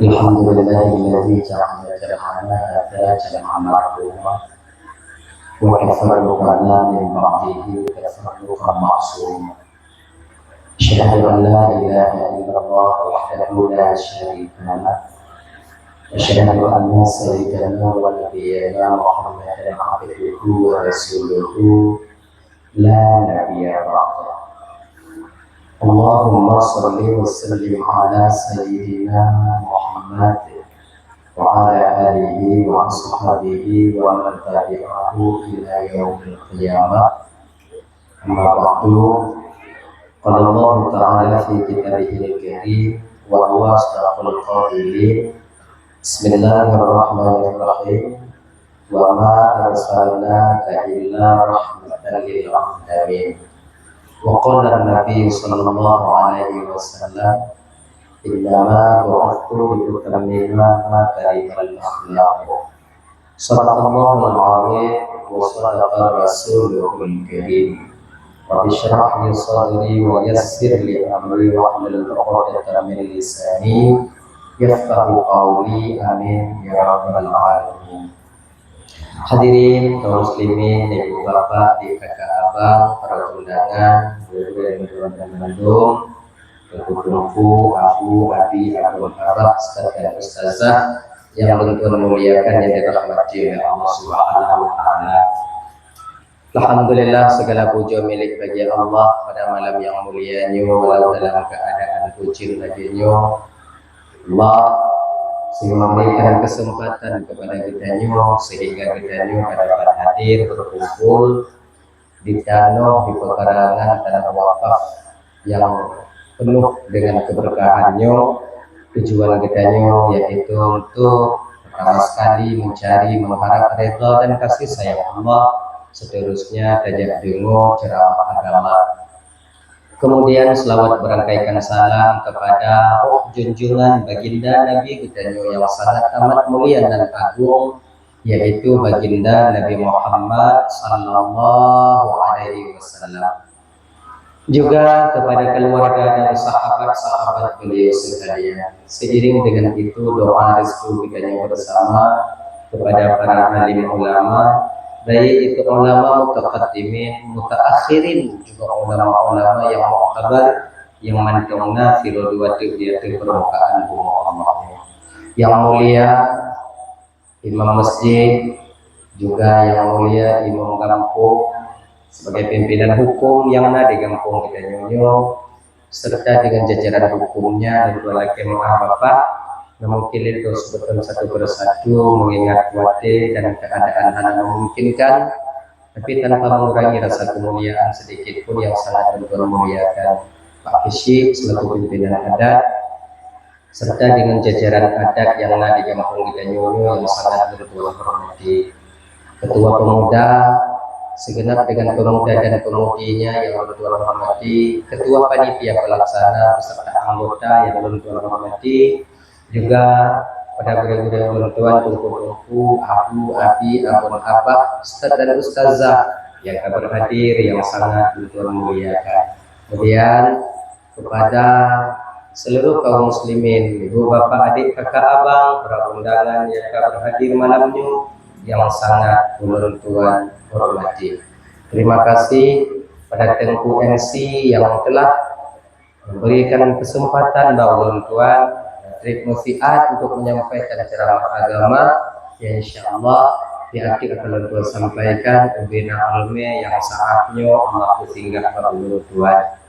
الحمد لله الذي جعل جمعنا هذا جمعا مرحوما وتفرقنا من بعده تفرقا معصوما. أشهد أن لا إله إلا الله وحده لا شريك له، أشهد أن سيدنا ونبينا محمدا عبده ورسوله لا نبي بعده. اللهم صل وسلم على سيدنا محمد وعلى آله وأصحابه ومن تبعه إلى يوم القيامة. أما بعد، قال الله تعالى في كتابه الكريم وهو أصدق القائلين: بسم الله الرحمن الرحيم وما أرسلناك إلا رحمة للعالمين. وقال النبي صلى الله عليه وسلم: إنما بعثت لأتمم مكارم الأخلاق. صدق الله العظيم وصدق رسوله الكريم. رب اشرح لي صدري ويسر لي أمري واحلل عقدة من لساني يفقهوا قولي. Amin ya rabbal alamin. Hadirin kaum muslimin, ibu bapak, adik kakak abang, para undangan, guru dan bandung, guru, abu, abi, abang, abah, ustaz dan ustazah yang Tuhan muliakan yang dirahmati oleh Allah Subhanahu wa taala. Alhamdulillah, segala puja milik bagi Allah pada malam yang mulianya, walau dalam keadaan kucing baginya. Allah sehingga memberikan kesempatan kepada kita sehingga kita dapat hadir berkumpul di danau di pekarangan tanah wakaf yang penuh dengan keberkahannya. Tujuan kita yaitu untuk pertama sekali mencari mengharap redha dan kasih sayang Allah, seterusnya tajak dengo ceramah agama. Kemudian selawat berangkaikan salam kepada junjungan baginda Nabi kita yang sangat amat mulia dan agung, yaitu baginda Nabi Muhammad sallallahu alaihi wasallam. Juga kepada keluarga dan sahabat-sahabat beliau sekalian. Seiring dengan itu doa restu kita bersama kepada para alim ulama, baik itu ulama mutaqaddimin, mutaakhirin, juga ulama-ulama yang mu'tabar, yang mantungna filoduwati di permukaan bumi Allah. Yang mulia imam masjid, juga yang mulia imam kampung sebagai pimpinan hukum yang ada di kampung kita nyonyo, serta dengan jajaran hukumnya dan dua laki bapak. Mungkin itu sebetulnya satu persatu mengingat wate dan keadaan yang memungkinkan, tapi tanpa mengurangi rasa kemuliaan sedikit pun yang sangat memuliakan Pak Kishi selaku pimpinan adat, serta dengan jajaran adat yang ada di kampung kita nyonyo yang sangat berhormati, ketua pemuda segenap dengan pemuda dan pemudinya yang berhormati, ketua panitia pelaksana beserta anggota yang berhormati, juga pada guru-guru tuan, tungku-tungku, abu, abi, abang, abah, ustaz dan ustazah yang berhadir yang sangat memuliakan. Kemudian kepada seluruh kaum muslimin, ibu bapak, adik kakak abang, para undangan yang berhadir malamnya yang sangat tuan hormati. Terima kasih pada Tengku MC yang telah memberikan kesempatan bagi tuan Trik Musiat untuk menyampaikan ceramah agama yang insyaallah diakhir akan tuan sampaikan ubina alme yang saatnya Allah singgah bagi tuan.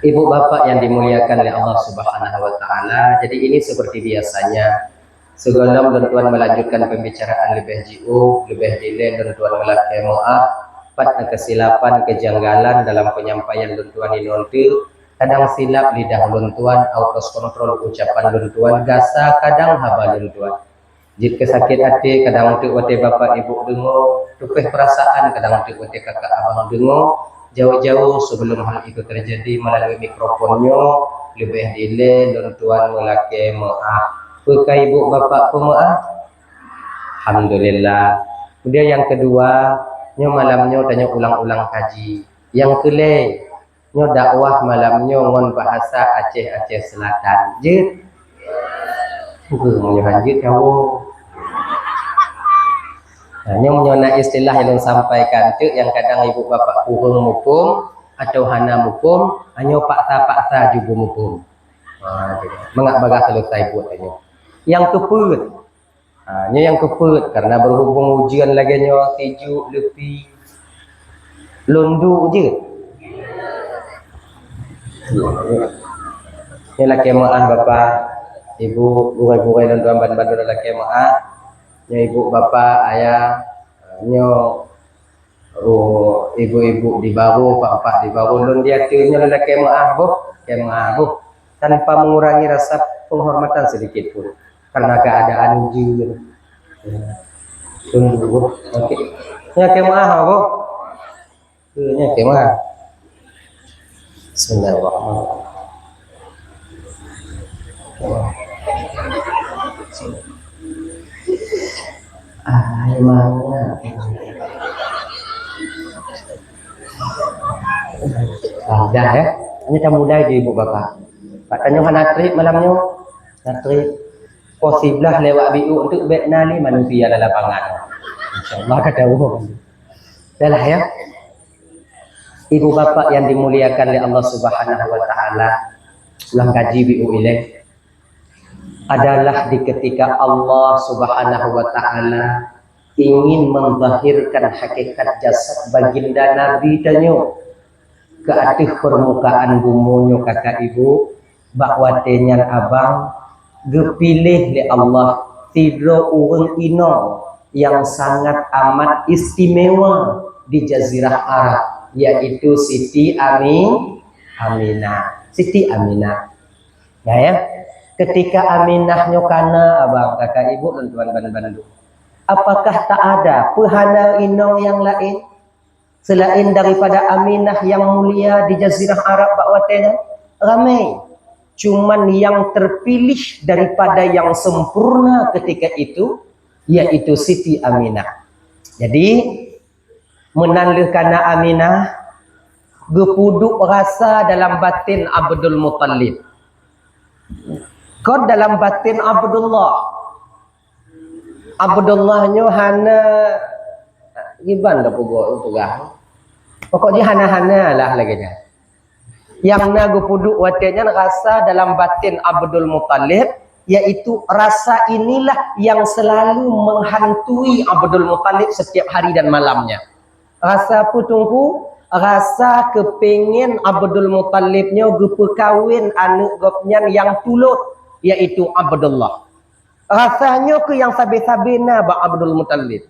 Ibu bapak yang dimuliakan oleh Allah Subhanahu wa taala, jadi ini seperti biasanya sebelum tuan melanjutkan pembicaraan lebih jauh, lebih detail, tuan melakukan maaf pada kesilapan kejanggalan dalam penyampaian tuan inontil. Kadang silap lidah tuan, autos kontrol ucapan tuan, gasa kadang haba tuan. Jika sakit hati kadang untuk wate bapak ibu dengo, tupeh perasaan kadang untuk wate kakak abang dengo. Jauh-jauh sebelum hal itu terjadi melalui mikrofonnya lebih detail tuan melakukan maaf. Bukan ibu bapak pemaaf, alhamdulillah. Kemudian yang kedua, malamnya tanya ulang-ulang kaji. Yang dakwah malamnya ngon bahasa Aceh Selatan. Menyo lanjut kamu. Hanya menyona istilah yang sampaikan tu yang kadang ibu bapak kurung mukum atau hana mukum, hanya paksa juga mukum. Mengak bagas selesai buat ini. Yang keput, hanya yang keput karena berhubung ujian lagi nyo tiju lebih lundu je. Ini laki maaf bapak, ibu, burai-burai dan tuan bantu laki maaf. Nya ibu bapak ayah nyo ibu-ibu di baru pak di baru lun dia tunya lelaki maaf tanpa mengurangi rasa penghormatan sedikit pun karena keadaan ujian tunggu oke nya maaf nya maaf Bismillahirrahmanirrahim. Mana? Dah ya. Ini kamu mudah je ibu bapa. Pak tanya hana trip malamnya. Trip posiblah lewat biu untuk beknali manusia dalam lapangan. Insyaallah kata Allah. Dah ya. Ibu bapak yang dimuliakan oleh Allah Subhanahu wa taala, ulang kaji biu ilaih adalah di ketika Allah Subhanahu wa taala ingin menzahirkan hakikat jasad baginda Nabi tanyo ke atas permukaan bumunyo kakak ibu bahwa tenyan abang gepilih oleh Allah tidro urang ino yang sangat amat istimewa di Jazirah Arab, yaitu Siti Aminah. Siti Aminah. Ya. Ketika Aminah nyokana abang kakak ibu dan tuan bandu, apakah tak ada pehana inong yang lain selain daripada Aminah yang mulia di Jazirah Arab bakwatenya? Ramai, cuman yang terpilih daripada yang sempurna ketika itu yaitu Siti Aminah. Jadi menandukana Aminah gepuduk rasa dalam batin Abdul Muttalib. Kod dalam batin Abdullahnya hana giban dah pugah. Pokoknya hana-hana lah lagi nya. Yang nagu puduk watinya rasa dalam batin Abdul Muttalib, yaitu rasa inilah yang selalu menghantui Abdul Muttalib setiap hari dan malamnya. Rasa putungku, rasa kepingin Abdul Muttalibnya gepekawin anak gopnya yang tulut, yaitu Abdullah. Rasanya ke yang sabi-sabina ba Abdul Muttalib.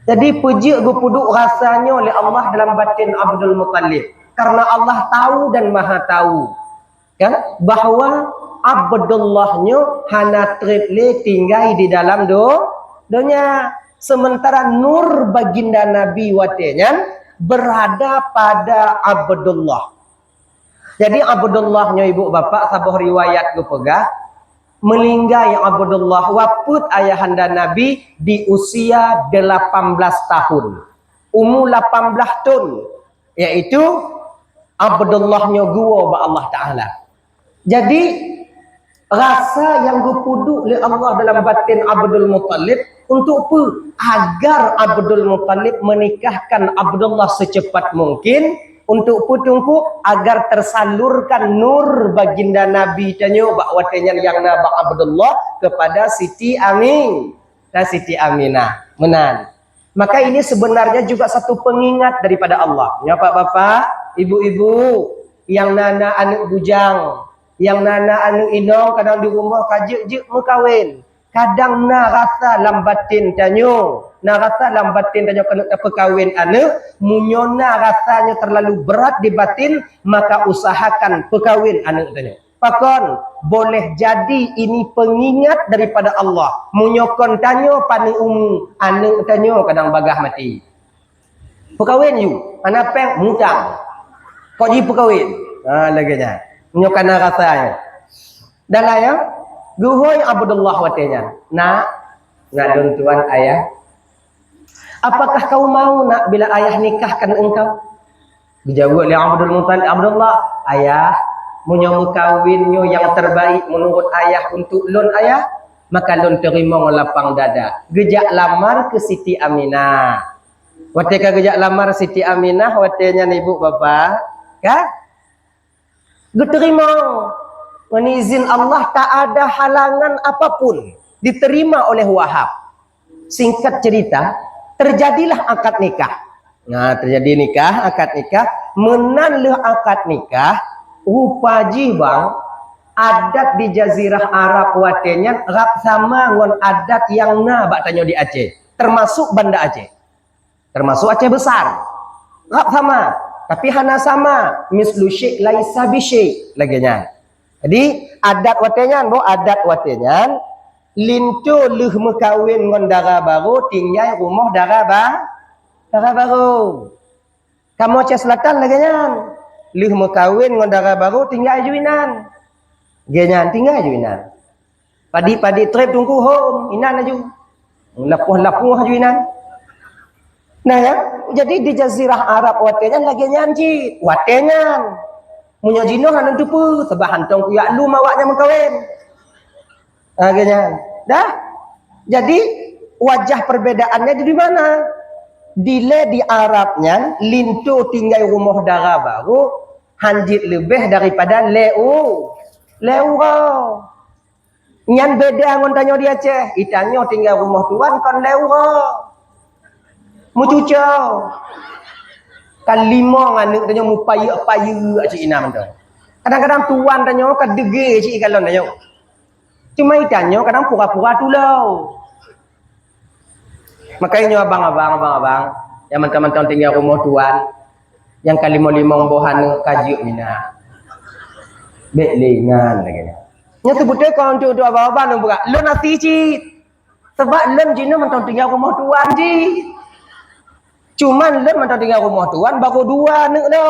Jadi puji gepuduk rasanya oleh Allah dalam batin Abdul Muttalib. Karena Allah tahu dan maha tahu. Kan? Bahawa Abdullahnya hana triple tinggal di dalam dunia. Sementara nur baginda Nabi watenya berada pada Abdullah. Jadi Abdullahnya ibu bapak sabuh riwayat gepegah meninggal Abdullah waput ayahanda Nabi di usia 18 tahun. Umur 18 tahun, yaitu Abdullahnya gua ba Allah Ta'ala. Jadi rasa yang gepuduk oleh Allah dalam batin Abdul Muttalib untuk apa? Agar Abdul Muttalib menikahkan Abdullah secepat mungkin. Untuk putungku agar tersalurkan nur baginda Nabi tanyo bakwatenya yang nabak Abdullah kepada Siti Aminah. Menan. Maka ini sebenarnya juga satu pengingat daripada Allah. Ya bapak-bapak, ibu-ibu yang nana anak bujang, yang nana anak inong kadang di rumah kajik mukawin. Kadang na rasa lambatin tanyo, kena perkawin anak, munyona rasanya terlalu berat di batin, maka usahakan perkawin anak tanyo. Pakon boleh jadi ini pengingat daripada Allah. Munyokon tanyo pani anak tanyo kadang bagah mati. Perkawin you, anak peng mutang. Kok ji perkawin? Laganya. Munyokana rasanya. Dalam ya Guhoy Abdullah watenya. Nak tuan ayah. Apakah kau mau nak bila ayah nikahkan engkau? Dijawab oleh Abdul Muttalib, Abdullah, ayah, munyo kawinnya yang terbaik menurut ayah untuk lon ayah. maka lon terima lapang dada. Gejak lamar ke Siti Aminah. Watika gejak lamar Siti Aminah, watenya ibu bapa, kan? Diterima. Menizin Allah tak ada halangan apapun diterima oleh Wahab. Singkat cerita, terjadilah akad nikah. Nah, terjadi nikah, akad nikah, menanleh akad nikah, rupaji bang, adat di Jazirah Arab watenya rap sama ngon adat yang na bak tanyo di Aceh, termasuk Banda Aceh. Termasuk Aceh besar. Rap sama, tapi hana sama, mislu syekh laisa bi syekh laginya. Jadi adat watenya, adat watenya lintu leh mekawin ngon dara baru tinggal rumah dara baru. Kamu Aceh Selatan lagi nyan. Leh mekawin ngon dara baru tinggal ajuinan. Genyan tinggal ajuinan. Padi trip tunggu home inan aju. Lapuh ajuinan. Nah ya, jadi di Jazirah Arab watenya lagi nyanji, watenya punya jino hanan tupu sebab hantong kuyak lu mawaknya mekawin. Genyan. Dah. Jadi wajah perbedaannya di mana? Dile di Arabnya lintu tinggal rumah dara baru hanjit lebih daripada leu nyan beda ngon tanyo di Aceh itanyo tinggal rumah tuan kon leu mucucau kan lima nganu tanyo mu payu aci inam tu kadang-kadang tuan tanyo kan dege ci galon tanyo cuma itanyo kadang pura-pura tulau. Makanya abang yang mentang-mentang tinggal rumah tuan yang kalimo-limong bohan kaji mina belingan lagi nya sebutnya kalau untuk abang-abang buka lo nasi ci sebab lem jino mentang tinggal rumah tuan ji cuman lem mentang tinggal rumah tuan baru dua nek lo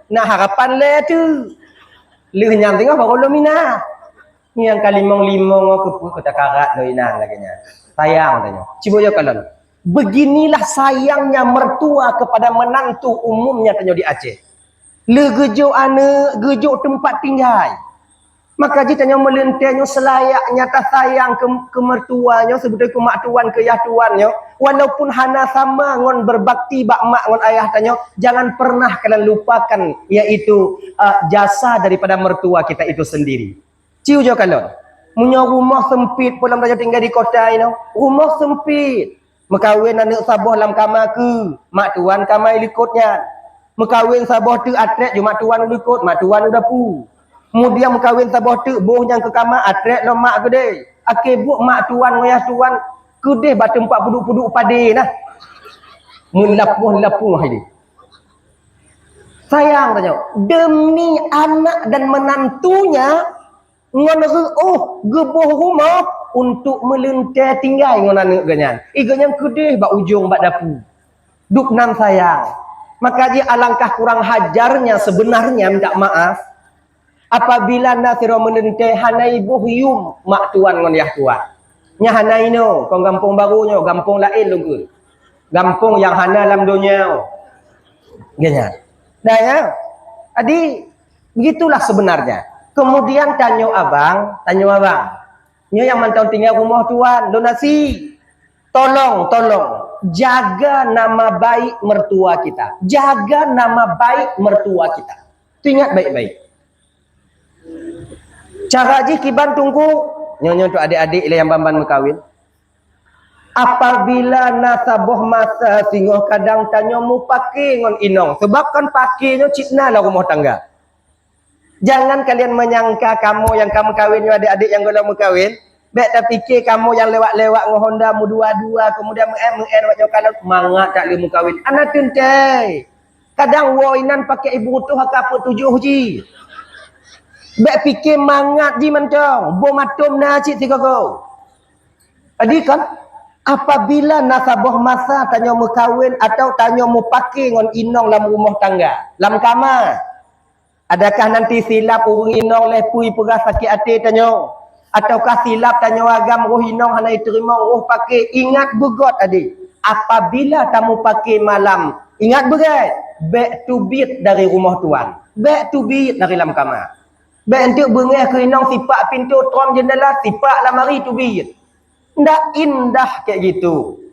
nah harapan le tu le nyam tengah baru lo mina yang kalimong-limong ke takarat lo inan lagi nya sayang tanya cibo yo kalon. Beginilah sayangnya mertua kepada menantu umumnya tanyo di Aceh. Le gejo ane, gejo tempat tinggal. Maka jika tanyo melentenyo selayaknya tak sayang ke mertuanya sebetulnya ke mak tuan ke yah tuannya, walaupun hana sama ngon berbakti bak mak ngon ayah tanyo, jangan pernah kalian lupakan yaitu jasa daripada mertua kita itu sendiri. Ciu jo kalon. Punya rumah sempit pulang tanyo tinggal di kota ini, rumah sempit. Mekawin anak sabah dalam kamar ke mak tuan kamar ikutnya mekawin sabah tu atlet je mak tuan ikut mak tuan udah pu kemudian mekawin sabah tu boh yang ke kamar atlet lo mak gede akibuk mak tuan ngoyah tuan gede ba tempat puduk-puduk pade nah melapuh ini sayang tanya demi anak dan menantunya ngon geboh rumah untuk melentai tinggal ngon anak ganyan. Ganyan kedeh bak ujung bak dapu. Duk nan sayang. Maka dia alangkah kurang hajarnya sebenarnya minta maaf apabila nasiro melentai hanai boh yum mak tuan ngon yah tuan. Nya hanai no, kong kampung barunya, kampung lain lungkul. Kampung yang hana dalam dunia. Ganyan. Nah ya. Jadi begitulah sebenarnya. Kemudian tanyo abang. Nyo yang mantau tinggal rumah tuan, donasi. Tolong jaga nama baik mertua kita. Jaga nama baik mertua kita. Itu ingat baik-baik. Cara ji kiban tunggu nyo untuk adik-adik yang bamban mekawin. Apabila nasaboh masa singoh kadang tanyo mu pakai ngon inong sebab kan pakainya citna lah rumah tangga. Jangan kalian menyangka kamu yang kamu kawin, adik-adik yang belum kawin, baik tak fikir kamu yang lewat-lewat dengan Honda mu dua-dua, kemudian waktu kalau mangat tak lemu kawin. Anak tuntai. Kadang wainan pakai ibu tu hak apa 7 ji. Baik fikir mangat ji mentong, bo matum na cik tiga go. Adik kan apabila nasabah masa tanyo mu kawin atau tanyo mu pakai ngon inong dalam rumah tangga, dalam kamar. Adakah nanti silap urung inong lepui perah sakit hati tanyo? Ataukah silap tanyo agam roh inong hanai terima roh pakai? Ingat begot adik. Apabila kamu pakai malam, ingat begat. Back to beat dari rumah tuan. Back to beat dari dalam kamar. Bentuk bengah kerinong sifat pintu trom jendela sifat lamari tu biit. Ndak indah kayak gitu.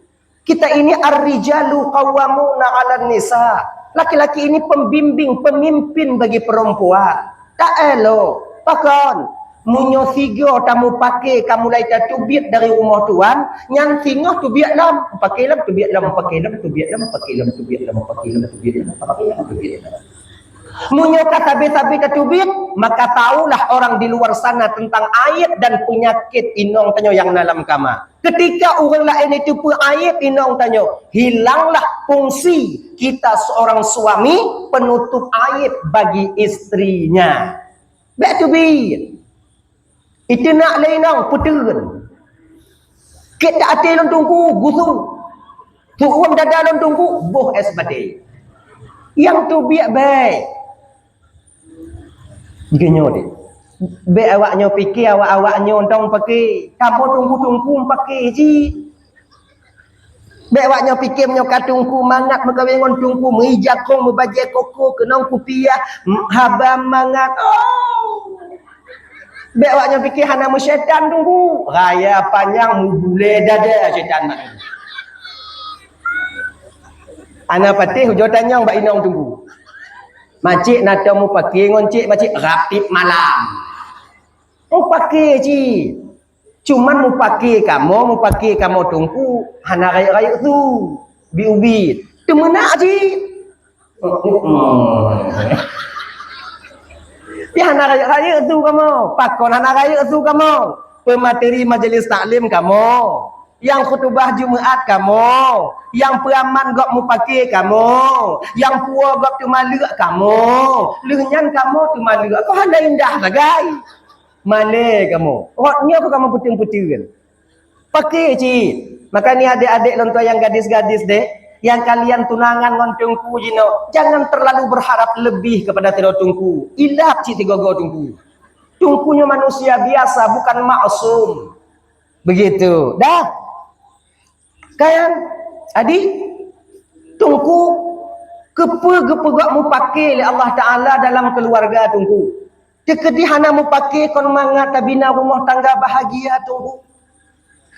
Kita ini ar-rijalu qawwamuna 'alan nisa. Laki-laki ini pembimbing, pemimpin bagi perempuan. Tak elok. Pakon munyo sigo tamu pakai kamu lai tubit dari rumah tuan, yang singoh tubit lam, pakai lam tubit lam, pakai lam tubit lam, pakai lam tubit lam, pakai lam tubit lam, pakai lam tubit lam. Munyoka sabi-sabi ketubit, maka tahulah orang di luar sana tentang ayat dan penyakit inong tanyo yang dalam kama. Ketika orang lain itu pun ayat inong tanyo, hilanglah fungsi kita seorang suami penutup ayat bagi istrinya. Back to be. Itu nak lainang puteran. Kita ati long tungku gusu. Tuum dada long tungku boh es badai. Yang tu biak baik. Genyo dia. Be awaknya fikir awak-awaknya ontong pakai. Kamu tunggu-tunggu pakai ji. Be awaknya fikir menyokat tunggu mangat megawai ngon tunggu mengijakong membajai koko kenong kupiah haba mangat. Oh. Be awaknya fikir hana syaitan tunggu. Raya panjang mubule dada syaitan mak. Ana patih hujotannya mbak inong tunggu. Macik nak mu pakai ngoncik macik rapid malam. Mu pakai ji. Cuman mu pakai kamu tunggu hana raya-raya tu. Biubit. Tu menak ji. Ya hana raya-raya tu kamu. Pakon hana raya tu kamu. Pemateri majlis taklim kamu. Yang khutbah Jumaat kamu, yang peraman gak mu pakai kamu, yang puas gak tu maluk kamu, lengan kamu tu maluk. Kau handa indah bagai. Mana kamu? Rotnya kau kamu puting-puting. Pakai cik. Maka ni adik-adik lonto yang gadis-gadis dek, yang kalian tunangan ngon tungku jino, jangan terlalu berharap lebih kepada tiro tungku. Ilap cik tigogo tungku. Tungkunya manusia biasa, bukan maksum. Begitu. Dah. Kan adik tungku kepe-gepegak mu pakai oleh Allah Taala dalam keluarga tungku. Tekedihana mu pakai kon mangat tabina rumah tangga bahagia tungku.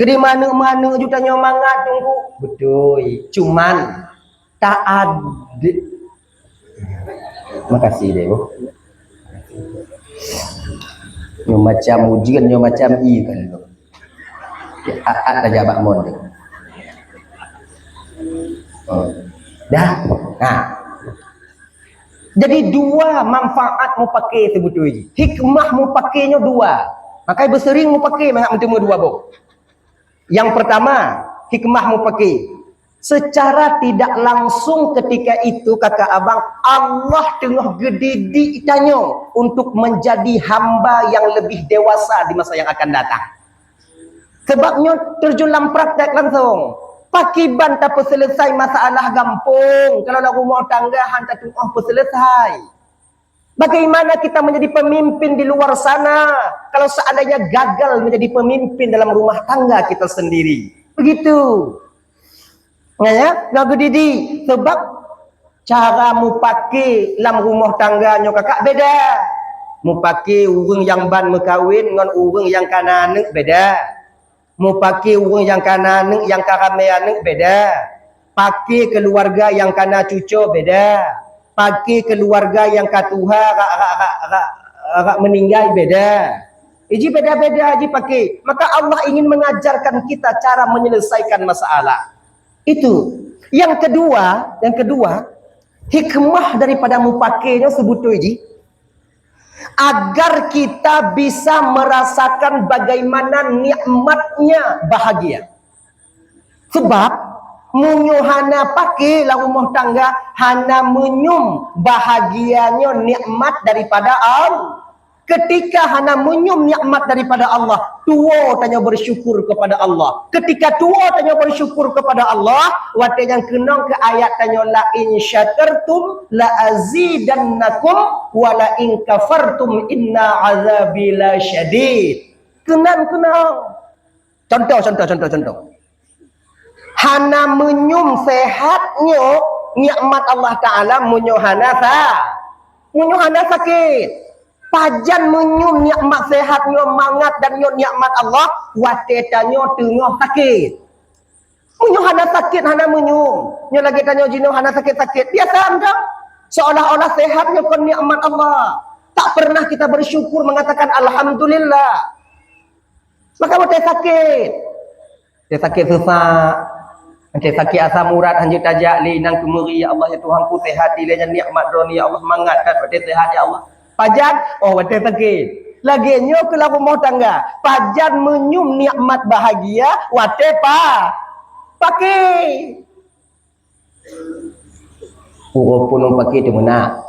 Kedi mana-mana jutanya mangat tungku. Betul. Cuman tak ada. Makasih deh, Bu. Nyo macam ujian nyo macam i kan. Ya, ada jabak mon. Dah. Nah. Jadi dua manfaat mu pakai sebetulnya. Hikmah mu pakainya dua. Makanya bersering mu pakai mangat mentemu dua bo. Yang pertama, hikmah mu pakai. Secara tidak langsung ketika itu kakak abang Allah tengah gedidik itanyo untuk menjadi hamba yang lebih dewasa di masa yang akan datang. Sebabnya terjun dalam praktek langsung. Pakiban tak selesai masalah gampung. Kalau nak rumah tangga hantar tu selesai. Bagaimana kita menjadi pemimpin di luar sana kalau seandainya gagal menjadi pemimpin dalam rumah tangga kita sendiri? Begitu. Ya, nak didi sebab cara mu pakai dalam rumah tangganya kakak beda. Mu pakai urang yang ban mekawin dengan urang yang kanan beda. Mu pakai orang yang kanan yang karamean beda. Pakai keluarga yang kana cucu beda. Pakai keluarga yang katuha rak meninggal beda. Iji beda-beda aja pakai. Maka Allah ingin mengajarkan kita cara menyelesaikan masalah. Itu. Yang kedua, hikmah daripada mu pakainya sebetulnya agar kita bisa merasakan bagaimana nikmatnya bahagia. Sebab munyo hana pakai lah rumah tangga hana menyum bahagianya nikmat daripada Allah. Ketika hana menyum nikmat daripada Allah, tua tanya bersyukur kepada Allah. Ketika tua tanya bersyukur kepada Allah, wate yang kenang ke ayat tanya la in syakartum la azidannakum wa la in kafartum inna azabi la syadid. Kenang. Contoh. Hana menyum sehatnya nikmat Allah Taala munyo hana sakit. Pajan menyum nikmat sehat, nyo mangat dan nyo nikmat Allah, wate tanyo tengah sakit. Munyo hana sakit, hana menyum. Nyo lagi tanyo jino hana sakit-sakit. Biasa anda. Seolah-olah sehatnya kon nikmat Allah. Tak pernah kita bersyukur mengatakan alhamdulillah. Maka wate sakit. Dia sakit susah. Nanti sakit asam urat hanjut tajak li nang kemeri ya Allah ya Tuhan ku sehat ile nikmat droni ya Allah semangat kan wate sehat ya Allah. Pajan oh wate sakit. Lagi nyo ke rumah tangga. Pajan menyum nikmat bahagia wate pakai. Uro punung pakai tu mana?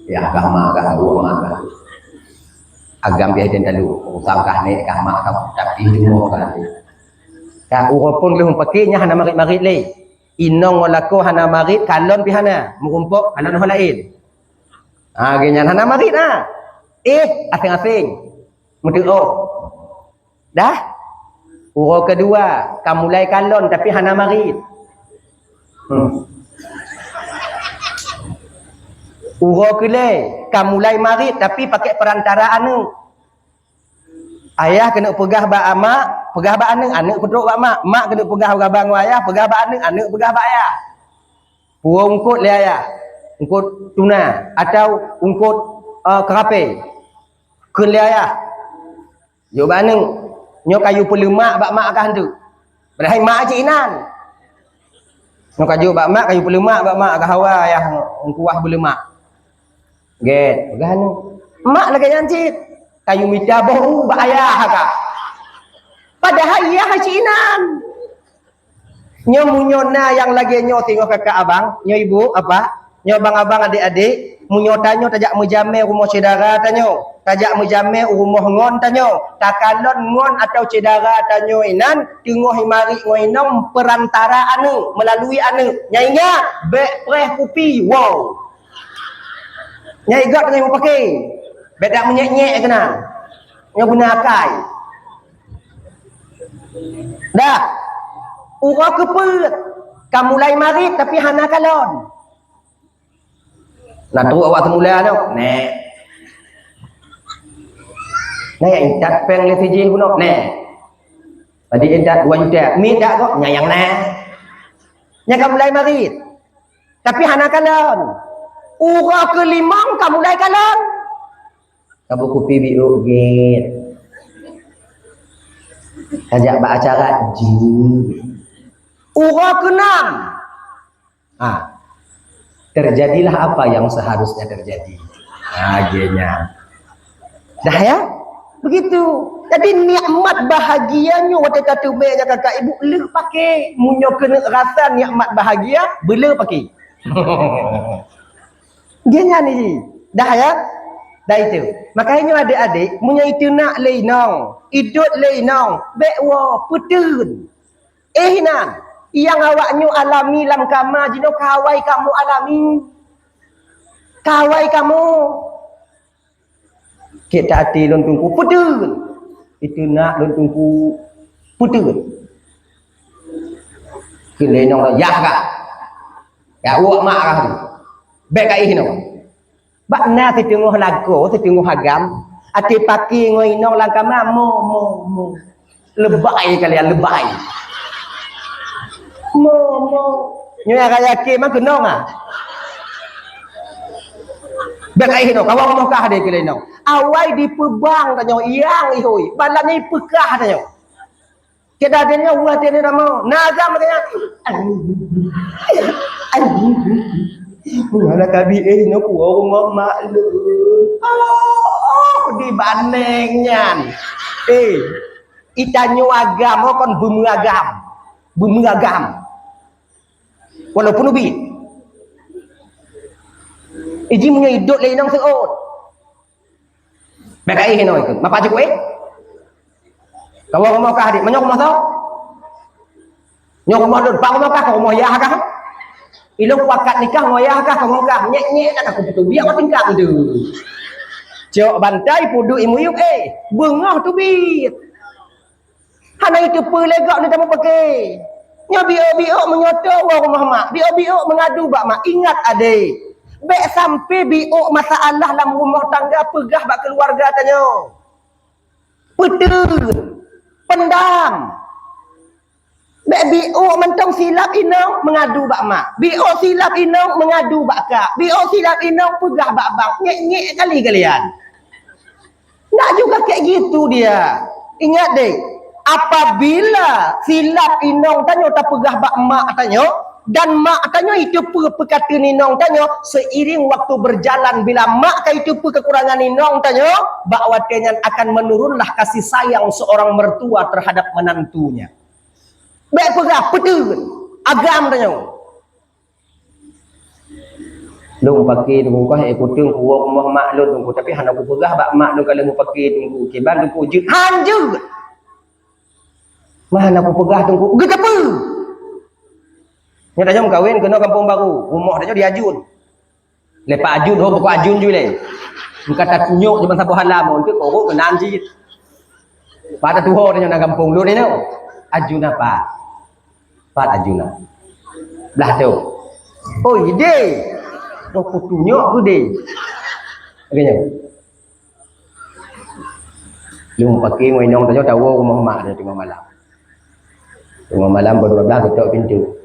Ya agama agama. Agam dia dan dulu. Usangkah ni agama kau tapi cuma kan. Ka uro pun lehum pakainya hana marit-marit le. Inong ngolako hana marit kalon pihana, murumpok kalon hol lain. Genyan hana marit asing-asing. Mutu Dah? Uro kedua, kamu mulai kalon tapi hana marit. Uro kele, kamu mulai marit tapi pakai perantara anu. Ayah kena pegah ba amak, pegah ba anak peduk ba mak. Mak kena pegah ba bang ayah, pegah ba anak pegah ba ayah. Puang ungkut le ayah. Ungkut tuna atau ungkut kerape. Ke le ayah. Yo ba anak. Nyo kayu pelemak ba mak kah hentu. Padahal mak cik inan. Nyo kayu ba mak kayu pelemak ba mak kah hawa ayah kuah pelemak. Get, pegah anak. Mak lagi nyancit. Kayu mita bau ba ayah kah. Padahal ia hacinan. Nyo munyona yang lagi nyo tengok kakak abang, nyo ibu apa? Nyo abang-abang adik-adik, munyo tanyo tajak mejame rumah saudara tanyo. Tajak mejame rumah ngon tanyo. Takalon ngon atau saudara tanyo inan tengok himari ngoinong perantara anu melalui anu. Nyainya bek preh kupi. Wow. Nyai gak dengan pakai. Beda menyek-nyek kena. Nyo guna akai. Dah. Ura kepet. Kamu mulai marit tapi hana kalon. Nak teruk awak semula tu. Nek. Nek intat peng le siji pun nek. Tadi intat 2 juta. Mi dak kok nyayang nek. Nya kamu mulai marit. Tapi hana kalon. Ura kelimang kamu mulai kalon. Kamu kopi biru git. Ajak buat acara ji. Ura keenam. Terjadilah apa yang seharusnya terjadi. Akhirnya. Dah ya? Begitu. Jadi nikmat bahagianya waktu kata baiknya kakak ibu leh pakai. Munyo kena rasa nikmat bahagia, bela pakai. Dia ni. Dah ya? Dah itu. Makanya adik-adik, munyo itu nak leinong, hidup leinong, bekwa putun. Nan, yang awaknya alami lam kama jino kawai kamu alami. Kawai kamu. Kita hati lon tungku putun. Itu nak lon tungku putun. Kelenong ya kak. Ya uak mak kah tu. Bek kat ihno. Bak na si tengok lagu, si tengok hagam. Ati paki ngoinong langkama mo. Lebay kalian lebay. Mo. Nyoya kaya ke mak kenong Bek ai hino kawan mau kah de kelenong. Awai dipebang tanyo yang ihoi. Balani pekah tanyo. Kita adanya buat ini nama. Nazam katanya. Mana kabi no kuau mak lu. Di bandengnya. Itanyo agam kon bumi agam. Walaupun ubi. Iji punya hidup lain nang seot. Bekai hino ikut. Mapa cukup Kau mau kah adik? Menyok mau tau? Nyok mau dulu. Pak mau kah? Kau mau ya kah? Ilung wakat nikah mau ya kah? Kau mau kah? Nyek tak aku betul. Biar kau tingkat tu. Jok bantai pudu imuyuk bengah tu bit. Hana itu pelegak ni tak mau pakai. Nya bio menyoto wa rumah mak. Bio mengadu bak mak. Ingat adik. Baik sampai biuk masalah dalam rumah tangga pegah bak keluarga tanya. Betul. Pendam. Baik biuk mentong silap inang mengadu bak mak. Biuk silap inang mengadu bak kak. Biuk silap inang pegah bak bang. Ngek-ngek kali kalian. Nak juga kayak gitu dia. Ingat deh. Apabila silap inang tanya tak pegah bak mak tanya. Dan mak tanya itu perkata ninong tanya seiring waktu berjalan bila mak itu kekurangan ninong tanya bahawa dia akan menurunlah kasih sayang seorang mertua terhadap menantunya. Baik pegah betul agam tanya. Dong pakai dong kau ikutin kuah rumah mak lu dong tapi hendak aku pegah bak mak lu kalau mau pakai tunggu keban dong pujud hanjur. Mah hendak aku pegah tunggu getapa. Nya dah kawin kena kampung baru. Rumah dia diajun. Lepas ajun ho pokok ajun je le. Bukan tak kunyuk zaman sabuh halam untuk korok kena anjit. Pada tu ho dia nak kampung lu ni no. Ajun apa? Pat ajun. Belah tu. Oh ide. Dok kunyuk ku de. Agaknya. Lu pakai ngoinong tanya tahu rumah mak dia tengah malam. Tengah malam ber-12 ketok pintu.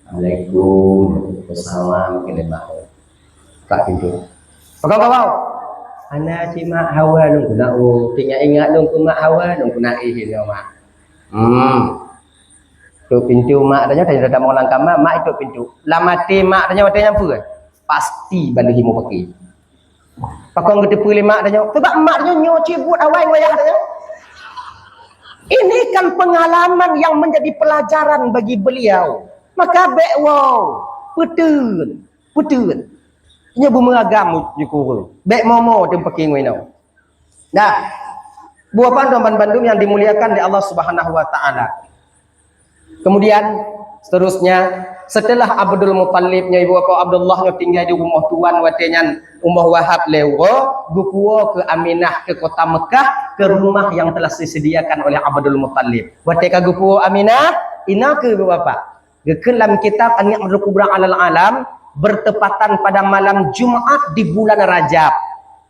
Assalamualaikum, wassalam, kelemah. Kak pintu. Kau. Ana si mak hawa nung kuna tinggal ingat nung ku mak hawa nung kuna ihin mak. Tu pintu mak tanya tak mau langkah mak itu pintu. Lamati mak tanya mati nyampu. Pasti balik himu pakai. Pakong ketepu mak tanya. Sebab mak tanya nyoci buat awal wayah tanya. Ini kan pengalaman yang menjadi pelajaran bagi beliau. Maka baik wow, betul. Nya bumeragam jukuru. Baik momo tempaki ngoino. Nah, buah pandan Bandung yang dimuliakan di Allah Subhanahu wa taala. Kemudian seterusnya setelah Abdul Muttalib nya ibu bapa Abdullah nya tinggal di rumah tuan watenya Ummah Wahab lewo gupuo ke Aminah ke kota Mekah ke rumah yang telah disediakan oleh Abdul Muttalib. Wateka gupuo Aminah ina ke bapa dalam kitab An-Ni'matul Kubra 'alal Alam bertepatan pada malam Jumat di bulan Rajab.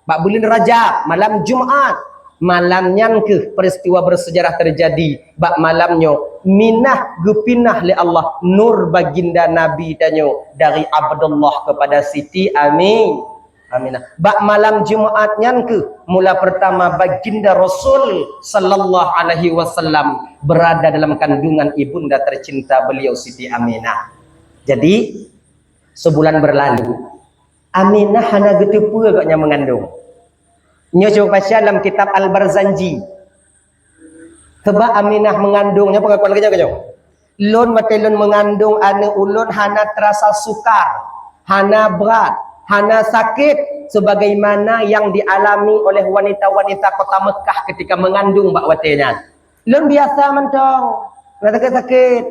Bak bulan Rajab, malam Jumat, malamnya ke peristiwa bersejarah terjadi. Bak malamnya minah gupinah li Allah nur baginda Nabi tanyo dari Abdullah kepada Siti Aminah. Bak malam Jumatnya ke mula pertama baginda Rasul sallallahu alaihi wasallam berada dalam kandungan ibunda tercinta beliau Siti Aminah. Jadi sebulan berlalu Aminah hana getepu agaknya mengandung. Nya coba baca dalam kitab Al-Barzanji. Sebab Aminah mengandungnya pengakuan kerja kerja. Lon watelon mengandung ane ulun hana terasa sukar, hana berat, hana sakit sebagaimana yang dialami oleh wanita-wanita kota Mekah ketika mengandung mbak watenya. Lun biasa mentong, nak sakit.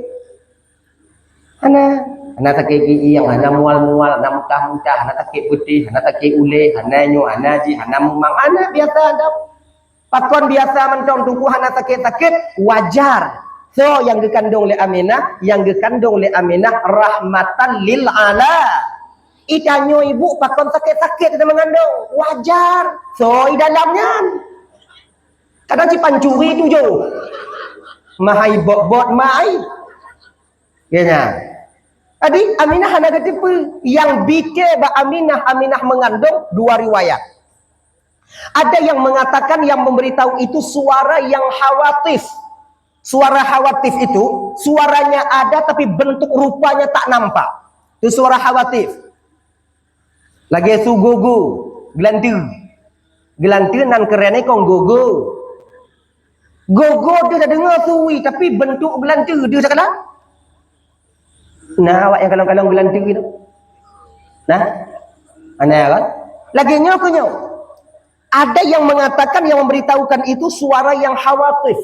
Hana sakit gigi yang hana mual-mual, hana muntah-muntah, hana sakit putih, hana sakit uleh, hana nyu, hana ji, hana mumang, hana biasa ada. Pakon biasa mentong tunggu hana sakit-sakit wajar. So yang dikandung oleh Aminah, rahmatan lil ala. Ikanyo ibu pakon sakit-sakit kita mengandung wajar. So di dalamnya kadang si pancuri tu jo. Mahai bot mai. Kayaknya. Tadi Aminah ada ketipu yang bikin Aminah mengandung dua riwayat. Ada yang mengatakan yang memberitahu itu suara yang khawatif. Suara khawatif itu suaranya ada tapi bentuk rupanya tak nampak. Itu suara khawatif. Lagi su gogo, gelantir nan kerene kong gogo. Gogo dia dah dengar suwi tapi bentuk gelantir dia sekarang. Nah, awak yang kalong-kalong gelantir itu. Nah, aneh kan? Lagi nyokonyo. Ada yang mengatakan yang memberitahukan itu suara yang khawatif.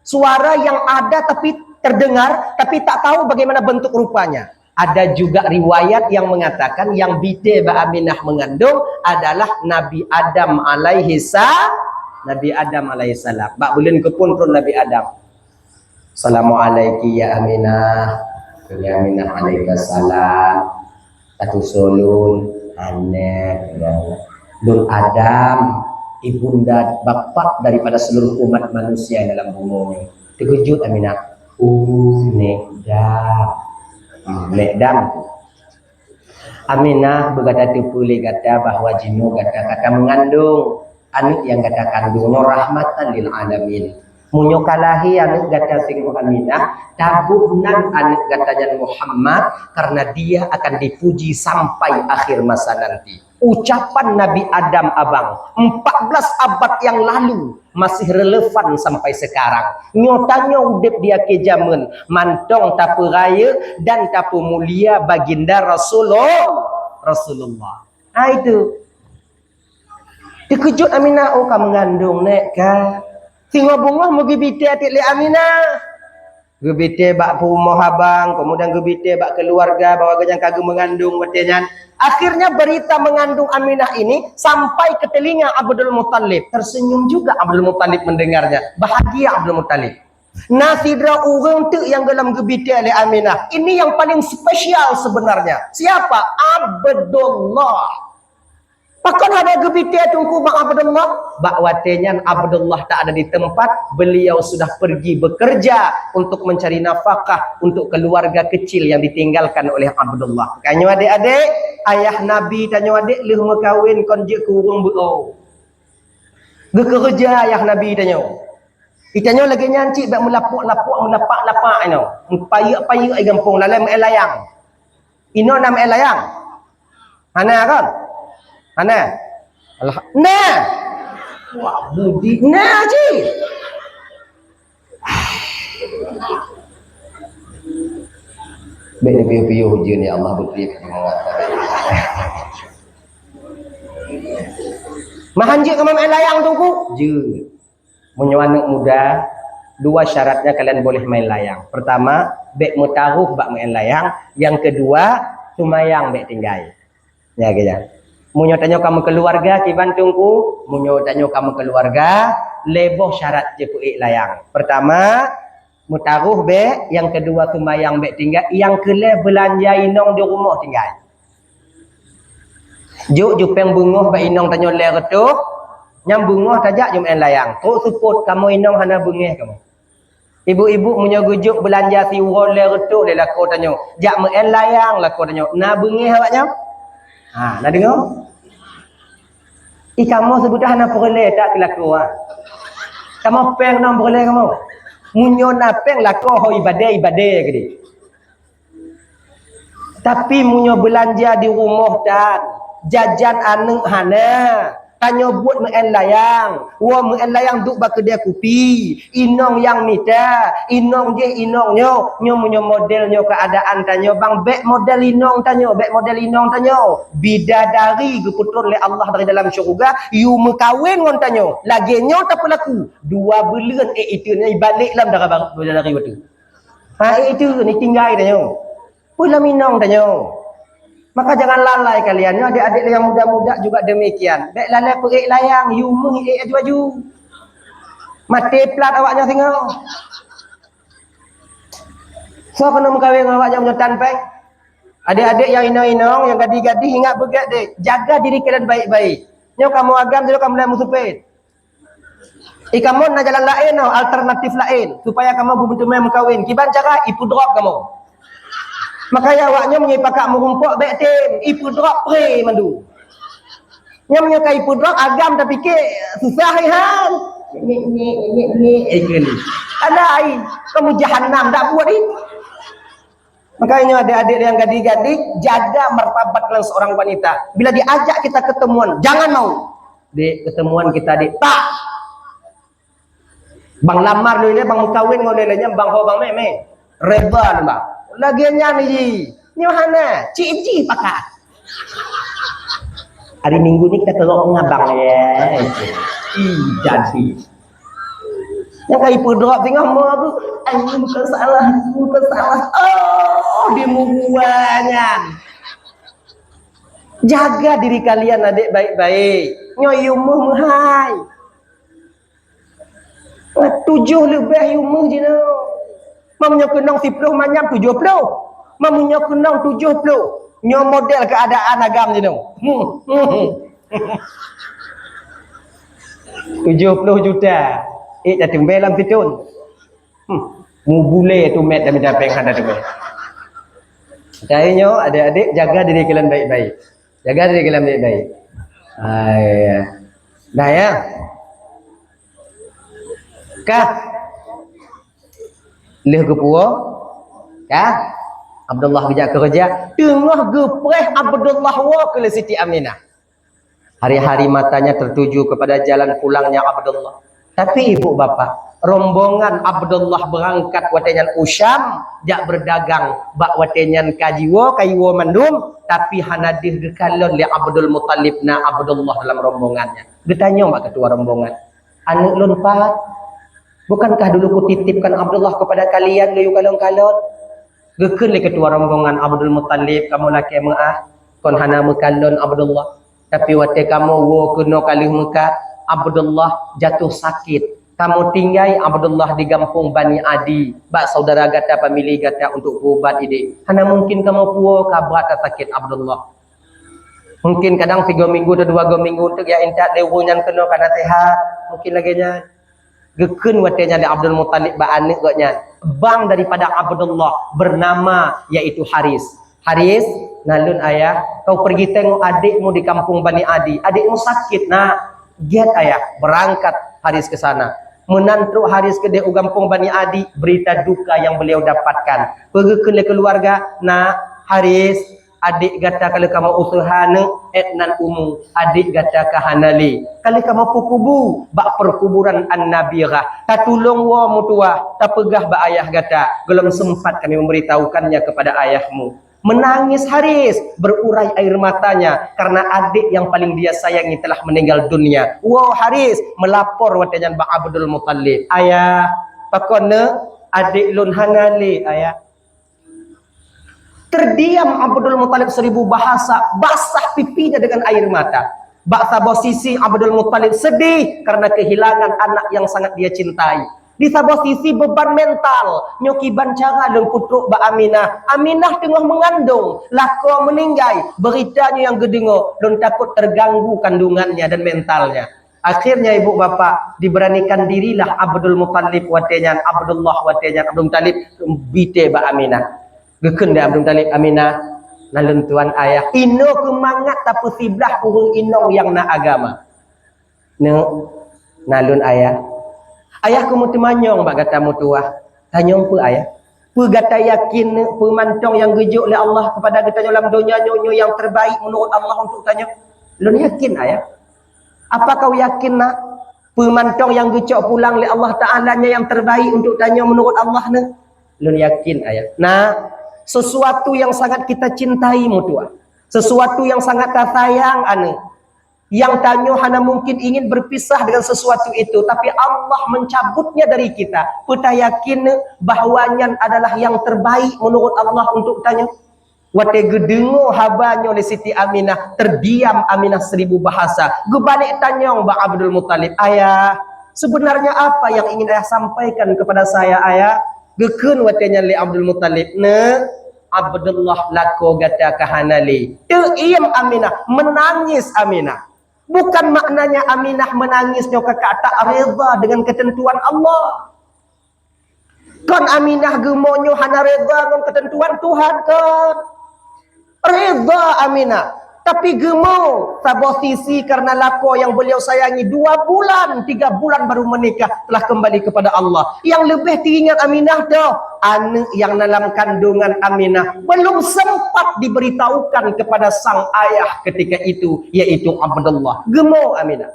Suara yang ada tapi terdengar tapi tak tahu bagaimana bentuk rupanya. Ada juga riwayat yang mengatakan yang bide Mbak Aminah mengandung adalah Nabi Adam alaihi salam. Mbak bulan kepun Nabi Adam. Assalamualaikum ya Aminah. Ya Aminah alaihi salam. Atu solun Anak Nur Adam, ibunda bapak daripada seluruh umat manusia dalam bumi. Terkejut Aminah. Nekdam. Aminah berkata tepuli kata bahwa jinu kata mengandung anak yang kata kandungnya rahmatan lil alamin. Munyo kalahi anak kata sing Aminah tabuhnan anak katanya Muhammad karena dia akan dipuji sampai akhir masa nanti. Ucapan Nabi Adam abang 14 abad yang lalu masih relevan sampai sekarang. Nyotanya udip dia ke zaman mantong tapu raya dan tapu mulia baginda Rasulullah. Nah itu. Terkejut Aminah, oh kamu mengandung nek ka. Singo bunga mau gibite atik le Aminah. Gebite bak rumah abang, kemudian gebite bak keluarga bahwa yang kagum mengandung katanya. Akhirnya berita mengandung Aminah ini sampai ke telinga Abdul Muttalib. Tersenyum juga Abdul Muttalib mendengarnya. Bahagia Abdul Muttalib. Nasidra orang tu yang dalam gebite oleh Aminah. Ini yang paling spesial sebenarnya. Siapa? Abdullah. Pakon ada gebite tungku Bang Abdullah. Bakwatenya Abdullah tak ada di tempat. Beliau sudah pergi bekerja untuk mencari nafkah untuk keluarga kecil yang ditinggalkan oleh Abdullah. Kanyo adik-adik, ayah Nabi tanya adik leh mekawin kon je kurung buo. Bekerja ayah Nabi tanya. Itanya lagi nyanci bak melapak ino. Payuk ai gampung lalai melayang. Ino nama melayang. Mana kan? Mana? Nah. Wah, budi. Nah, Ci. Bek piu-piu hujan ya Allah berterima Mahanji ke main layang tunggu. Je. Punya anak muda, dua syaratnya kalian boleh main layang. Pertama, bek mutaruh bak main layang. Yang kedua, sumayang bek tinggal. Ya, gitu. Munyo tanyo kamu keluarga kiban tungku, munyo tanyo kamu keluarga, leboh syarat je puik layang. Pertama, mutaruh be, yang kedua sumayang be tinggal, yang kele belanja inong di rumah tinggal. Juk jupeng bunguh ba inong tanyo le retuh, nyam bunguh tajak jum en layang. Terus support kamu inong hana bengeh kamu. Ibu-ibu munyo gujuk belanja siwol le retuh le lako tanyo. Jak me en layang lako tanyo. Na bengeh awaknya? Ha, nak dengar? Kamu sebutan anak boleh tak kelaku ah. Kamu peng nam boleh kamu. Munyo na peng lako ho ibadah gede. Tapi munyo belanja di rumah dan jajan anu hana. Tanyo buat meen layang. Wa meen layang duk ba kedai kopi. Inong yang minta, inong je inong nyo munyo model nyo keadaan tanyo bang bek model inong tanyo, bek model inong tanyo. Bidadari geputur oleh Allah dari dalam syurga, you mekawin ngon tanyo. Lagi nyo tak pelaku. 2 bulan itu ni balik lam darah bidadari betu. Ha itu ni tinggal tanyo. Pula minong tanyo. Maka jangan lalai kalian. Adik-adik yang muda-muda juga demikian. Dek lalai perik layang. You mengik aju-aju. Mati plat awaknya tengok. So, kena mengkawin dengan awaknya punya tanpeng. Adik-adik yang inong-inong, yang gadis-gadis, ingat begat dek. Jaga diri kalian baik-baik. Nyo kamu agam, jadi kamu mulai musupit. Kamu nak jalan lain, alternatif lain. Supaya kamu betul-betul mengkawin. Kiban cara, ipu drop kamu. Makanya awaknya menyepakak merumpuk baik tim. Ipu drop pre mandu. Yang menyukai ipu drop agam tapi ke susah han. Ni. Ada ai kamu jahanam tak buat ini. Makanya adik-adik yang gadis-gadis jaga martabat kalian seorang wanita. Bila diajak kita ketemuan, jangan mau. Di ketemuan kita di tak. Bang lamar dulu bang kawin ngodelnya bang ho bang meme. Reba bang. Lagiannya ni Nyohana, cik pakat. Hari Minggu ni kita terok ngabang ya. Jadi. Yang kai drop tengah mau tu, bukan salah. Oh, dimubuannya. Jaga diri kalian adik baik-baik. Nyoyumuh muhai. 7 lebih yumuh je no. Mamunya kenang 10 manyam 70. Mamunya kenang 70. Nyo model keadaan agam je no. 70 juta. Dah tembel dalam pitun. Mu bule tu met dah minta peng ada tu. Caranya adik-adik jaga diri kalian baik-baik. Jaga diri kalian baik-baik. Dah ya. Kah? Leh ke puo? Kah? Abdullah kerja. Tengah gepreh Abdullah wa ke Siti Aminah. Hari-hari matanya tertuju kepada jalan pulangnya Abdullah. Tapi ibu bapa, rombongan Abdullah berangkat watenyan Usyam, jak berdagang bak watenyan kajiwo mandum, tapi hanadih gekalon li Abdul Muttalib na Abdullah dalam rombongannya. Ditanya mak ketua rombongan, anu lun pat, bukankah dulu ku titipkan Abdullah kepada kalian lu kalon-kalon? Gekeun li ketua rombongan Abdul Muttalib, kamu laki maah kon hana mekalon Abdullah. Tapi wate kamu wo kena kalih muka Abdullah jatuh sakit. Kamu tinggal Abdullah di kampung Bani Adi. Bak saudara gata pemilih gata untuk ubat ini. Hana mungkin kamu puo kabrat sakit Abdullah. Mungkin kadang 3 minggu atau 2 minggu untuk ya intak lewunyan kena kana sehat. Mungkin lagi nya gekeun watenya di Abdul Muttalib ba anak gaknya. Bang daripada Abdullah bernama yaitu Haris. Haris, nalun ayah, kau pergi tengok adikmu di kampung Bani Adi. Adikmu sakit, nah, giat ayah, berangkat Haris ke sana. Menantu Haris ke di kampung Bani Adi, berita duka yang beliau dapatkan. Pergi ke keluarga, nah, Haris, adik gata kalau kamu usahane etnan umu, adik gata kahanali. Kalau kamu pukubu, bak perkuburan An-Nabirah. Tak tolong wa mutua, tak pegah bak ayah gata. Belum sempat kami memberitahukannya kepada ayahmu. Menangis Haris, berurai air matanya karena adik yang paling dia sayangi telah meninggal dunia. Wow, Haris melapor watanya Bang Abdul Muttalib. Ayah, pakone adik lun hangali ayah. Terdiam Abdul Muttalib 1000 bahasa, basah pipinya dengan air mata. Bak sisi Abdul Muttalib sedih karena kehilangan anak yang sangat dia cintai. Di sebuah sisi beban mental, nyoki bancara dan putruk ba Aminah. Aminah tengah mengandung, lako meninggal, beritanya yang gedengo dan takut terganggu kandungannya dan mentalnya. Akhirnya ibu bapak diberanikan dirilah Abdul Muttalib watenyan Abdullah watenyan Abdul Muttalib bite ba Aminah. Gekenda Abdul Muttalib Aminah nalun tuan ayah. Ino kemangat tapi siblah urung inong yang na agama. Nalun ayah. Ayah kamu temanyong bak kata mutua. Tanyong pu ayah. Pu gata yakin pu mantong yang gejuk oleh Allah kepada kita dalam dunia nyo yang terbaik menurut Allah untuk tanya. Lun yakin ayah? Apa kau yakin nak? Pu mantong yang gejuk pulang oleh Allah Ta'ala nya yang terbaik untuk tanya menurut Allah ne? Lun yakin ayah. Nah, sesuatu yang sangat kita cintai mutua. Sesuatu yang sangat kita sayang ane. Yang tanya hanya mungkin ingin berpisah dengan sesuatu itu, tapi Allah mencabutnya dari kita. Kita yakin bahwanya adalah yang terbaik menurut Allah untuk tanya. Wate gedengo habanya oleh Siti Aminah, terdiam Aminah 1000 bahasa. Gebalik tanyong Bang Abdul Muttalib, ayah, sebenarnya apa yang ingin ayah sampaikan kepada saya ayah? Gekun watenya li Abdul Muttalib, ne Abdullah lako gata kahanali. Iam Aminah, menangis Aminah. Bukan maknanya Aminah menangisnya kakak tak reda dengan ketentuan Allah. Kan Aminah gemonyo hana reda dengan ketentuan Tuhan kan. Reda Aminah. Tapi gemo sabar sisi karena lako yang beliau sayangi 2 bulan, 3 bulan baru menikah telah kembali kepada Allah. Yang lebih teringat Aminah dah, anak yang dalam kandungan Aminah belum sempat diberitahukan kepada sang ayah ketika itu, yaitu Abdullah. Gemo Aminah.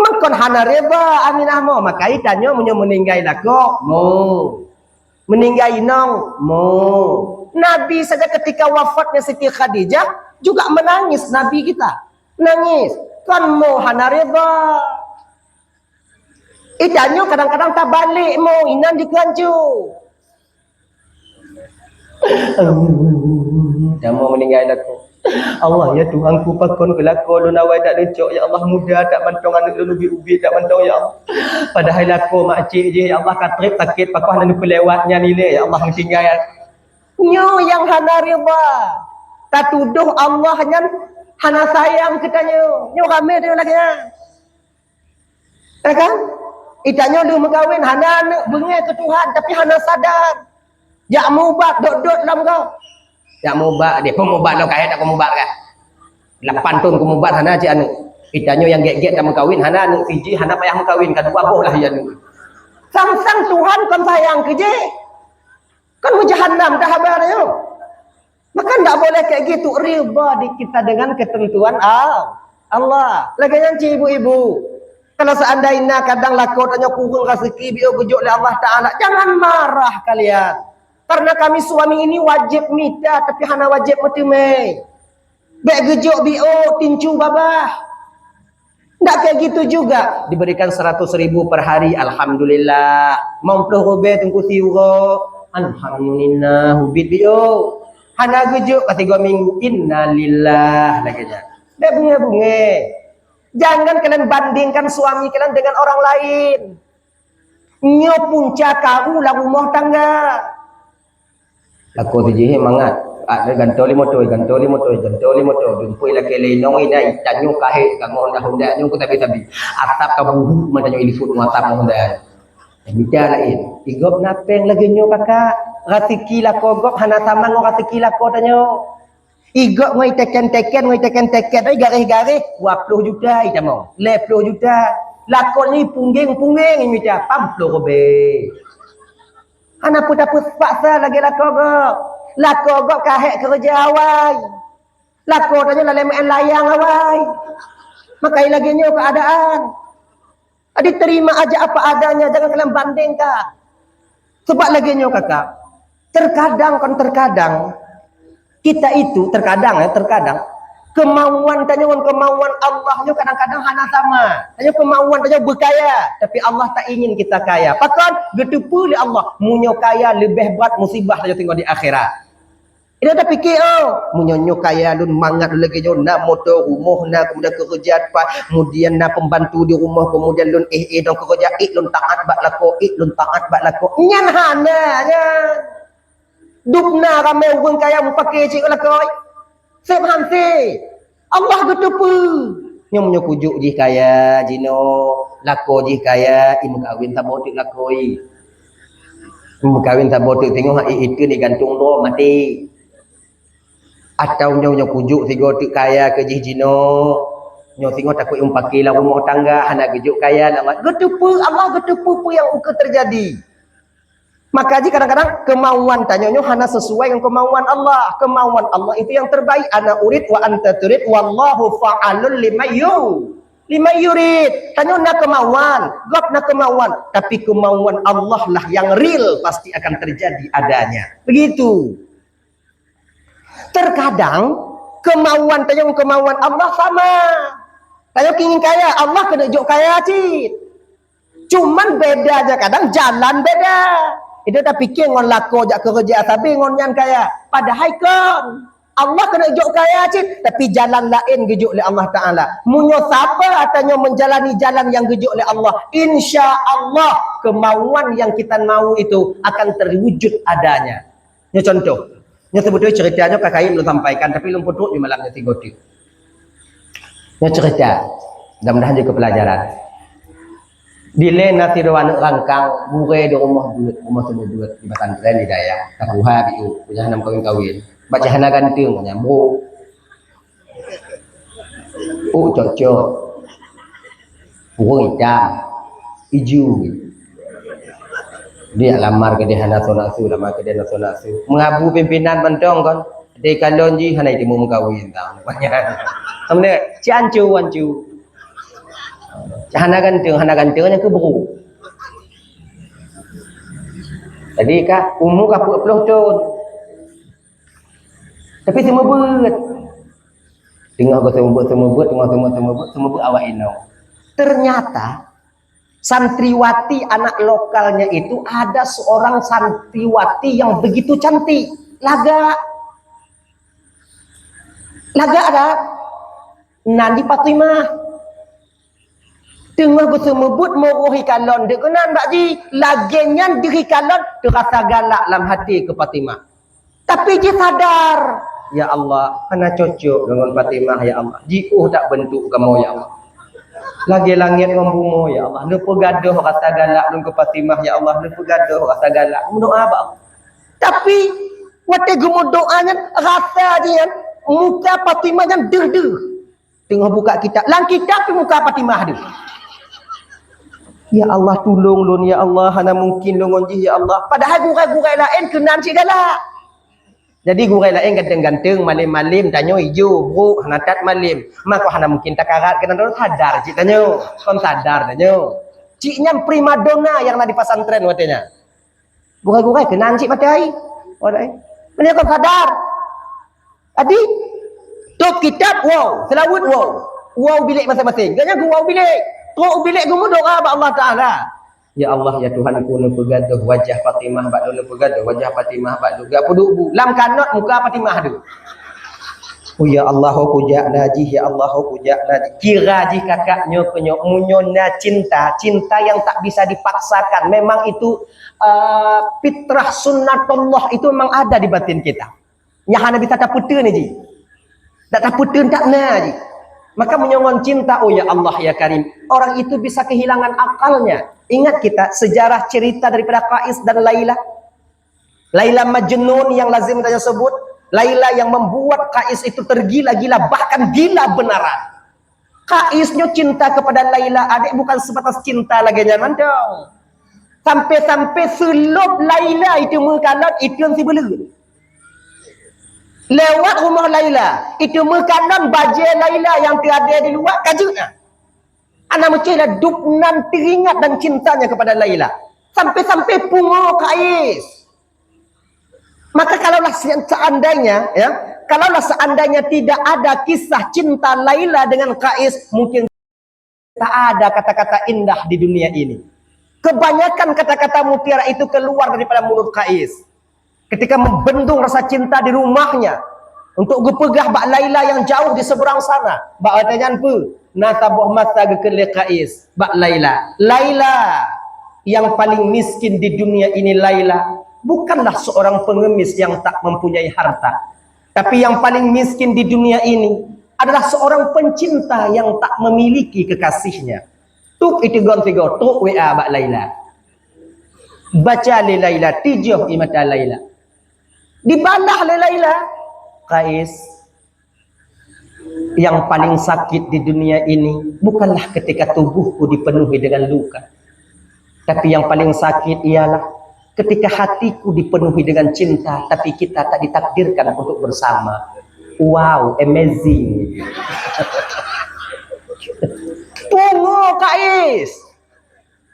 Makon hana reba Aminah mau makai tanya meninggal lako. Mo. Meninggal nong. Mo. Nabi saja ketika wafatnya Siti Khadijah juga menangis Nabi kita. Nangis. Kan mo hana reba. Itanyo kadang-kadang tak balik mo. Inan dikancu. Dah mau meninggal aku. Allah ya Tuhanku pakon kelako lu nawai tak lecok ya Allah muda tak mantong anak lu ubi tak mantong ya Allah. Padahal aku makcik je ya Allah katrip sakit pakah dan pelewatnya nilai ya Allah meninggal. Nyo yang hana riba. Tak tuduh Allah hana sayang kitanya. Nyo ramai dia lagi. Ya kan? Itanya lu mengkawin hana nak bengai ke Tuhan tapi hana sadar. Jak mubat dot-dot dalam kau. Jak mubat dia pemubat lo kaya tak pemubat kan. 8 tahun kemubat hana cik anu. Itanya yang get-get dah mengkawin hana anu siji hana payah mengkawin kedua boh lah ya anu. Sang-sang Tuhan kan sayang ke je. Kan jahannam dah habarnya. Maka tak boleh kayak gitu. Riba di kita dengan ketentuan Allah. Lagi yang ibu-ibu. Kalau seandainya kadang lakotnya kurang rezeki biar gujuk oleh Allah Ta'ala. Jangan marah kalian. Karena kami suami ini wajib minta. Tapi hana wajib metimai. Baik gujuk biar tincu babah. Tak kayak gitu juga. Diberikan 100.000 per hari. Alhamdulillah. Mampu hubit tunggu siuro. Alhamdulillah. Hubit biar. Hana gujuk kata minggu innalillah lagi aja. Dah bunga-bunga. Jangan kalian bandingkan suami kalian dengan orang lain. Nyo punca kamu lah rumah tangga. Aku tujuh mangat. Ada gantoli motor. Jumpui lagi lenong ini itanyo kahit kamu honda nyo ku tapi. Atap kabuhu macam ilifut atap honda. Bicara lain. Igop napeng lagi nyo kakak. Rasiki lako gop hana taman ngo rasiki lako tanyo. Igok ngoi teken ai garis-garis 20 juta ita mau. 20 juta. Lako ni pungging ini dia 40 be. Hana putar paksa lagi lako gop. Lako gop kahek kerja awai. Lako tanyo lalemen layang awai. Makai lagi nyo keadaan. Adi terima aja apa adanya, jangan kalian bandingkan. Sebab lagi nyo kakak. Terkadang kita itu terkadang kemauan Allah nyo kadang-kadang hana sama. Tanya kemauan tanya berkaya, tapi Allah tak ingin kita kaya. Pakan getupu li Allah, munyo kaya lebih berat musibah saja tengok di akhirat. Ini tak fikir munyo kaya lun mangat lagi nyo nak motor rumah nak kemudian kerja kemudian nak pembantu di rumah kemudian lun dong kerja lun taat bak lako nyan hana nya. Dupna ramai orang kaya pakai cik lakoi. Sep hansi. Allah getupu. Nyo kujuk ji kaya jino, lako ji kaya, imu kawin tak botik lakoi. Imu kawin tak botik tengok hak itu digantung do mati. Atau nyo kujuk tiga tik kaya ke ji jino. Nyo tengok takut pakai lah rumah tangga hana gejuk kaya lama. Getupu Allah getupu yang uke terjadi. Maka jika kadang-kadang kemauan tanyonyo hana sesuai dengan kemauan Allah. Kemauan Allah itu yang terbaik. Ana urid wa anta turid wallahu fa'alul lima yurid. Tanyo nak kemauan, gop nak kemauan, tapi kemauan Allah lah yang real pasti akan terjadi adanya. Begitu. Terkadang kemauan tanyo kemauan Allah sama. Tanyo ingin kaya, Allah kena jok kaya cik. Cuman beda aja kadang jalan beda. Itu tak fikir ngon lako jak kerja tapi ngon yang kaya. Padahal kan Allah kena juk kaya cik, tapi jalan lain gejuk oleh Allah Taala. Munyo siapa atanya menjalani jalan yang gejuk oleh Allah, insya-Allah kemauan yang kita mau itu akan terwujud adanya. Ini contoh. Ini sebetulnya ceritanya kakak belum sampaikan tapi belum putus di malamnya tigotik. Ini cerita. Mudah-mudahan juga pelajaran. Dile nanti doan rangkang bure di rumah semua duit di pesantren di daya takuha biu punya enam kawin baca hana gantung nyambung cocok burung hitam hijau dia lamar ke dia hana sonasu mengabu pimpinan mentong kan de kalon ji hana itu mau kawin tahu banyak amne ciancu hana gantungnya ke beru. Jadi kah umur kah 40 tahun. Tapi semua buat. Tengah kau semua buat awak ino. Ternyata santriwati anak lokalnya itu ada seorang santriwati yang begitu cantik. Laga ada Nandi Fatimah. Tengah ku semebut morohi kalon de kenan bakji lagenyan diri kalon terasa galak dalam hati ke Fatimah. Tapi dia sadar Ya Allah, kena cocok dengan Fatimah ya Allah. Jiuh tak bentuk kamu ya Allah. Lagi langit dengan bumi ya Allah. Lupa gaduh rasa galak dengan Fatimah ya Allah. Lupa gaduh rasa galak. Doa apa? Tapi waktu gemu doanya rasa dia muka Fatimah yang der-der. Tengah buka kitab. Lang kitab tu muka Fatimah dia. Ya Allah tolong lun ya Allah, hana mungkin lun onji ya Allah. Padahal gurai-gurai lain kenan si galak. Jadi gurai lain ganteng-ganteng malim-malim tanyo hijau, bro, hana tat malim. Maka hana mungkin takarat kena sadar cik tanyo. Kon sadar tanyo. Ciknya primadona yang ada di pesantren katanya. Gurai-gurai kenan cik matai. Alright. Mana kon sadar? Adi top kitab wow, selawat wow. Wow bilik masing-masing. Gaknya wow bilik. Kau bilik kamu doa kepada Allah Ta'ala. Ya Allah, ya Tuhan ku nu pegaduh wajah Fatimah bak nu pegaduh wajah Fatimah bak nu gak pudu bu. Lam kanot muka Fatimah tu. Oh ya Allah, puja naji ya Allah, puja naji. Kira ji kakaknya penyo munyona cinta yang tak bisa dipaksakan. Memang itu fitrah sunnatullah itu memang ada di batin kita. Yang hanya bisa tak putus ni ji. Tak putus tak na ji. Maka menyongon cinta, oh ya Allah ya Karim. Orang itu bisa kehilangan akalnya. Ingat kita sejarah cerita daripada Qais dan Laila. Laila Majnun yang lazim kita sebut. Laila yang membuat Qais itu tergila-gila, bahkan gila benaran. Qaisnya cinta kepada Laila, adik bukan sebatas cinta lagi jangan dong. Sampai-sampai selup Laila itu mengkalat, itu yang si belu. Lewat rumah Laila, itu makanan baju Laila yang tiada di luar kajuna. Anak macamlah duknan teringat dan cintanya kepada Laila. Sampai-sampai pungo Qais. Maka kalaulah seandainya, ya, kalaulah seandainya tidak ada kisah cinta Laila dengan Qais, mungkin tak ada kata-kata indah di dunia ini. Kebanyakan kata-kata mutiara itu keluar daripada mulut Qais. Ketika membendung rasa cinta di rumahnya untuk gepegah bak Laila yang jauh di seberang sana, bak tanya apa nasabuh masa gekele Qais bak Laila. Laila yang paling miskin di dunia ini, Laila bukanlah seorang pengemis yang tak mempunyai harta, tapi yang paling miskin di dunia ini adalah seorang pencinta yang tak memiliki kekasihnya. Tuk itu gontigo tuk WA bak Laila, baca li Laila tijuh imata Laila. Dibalah oleh Laila. Qais, yang paling sakit di dunia ini bukanlah ketika tubuhku dipenuhi dengan luka, tapi yang paling sakit ialah ketika hatiku dipenuhi dengan cinta, tapi kita tak ditakdirkan untuk bersama. Wow, amazing. Pungo Qais.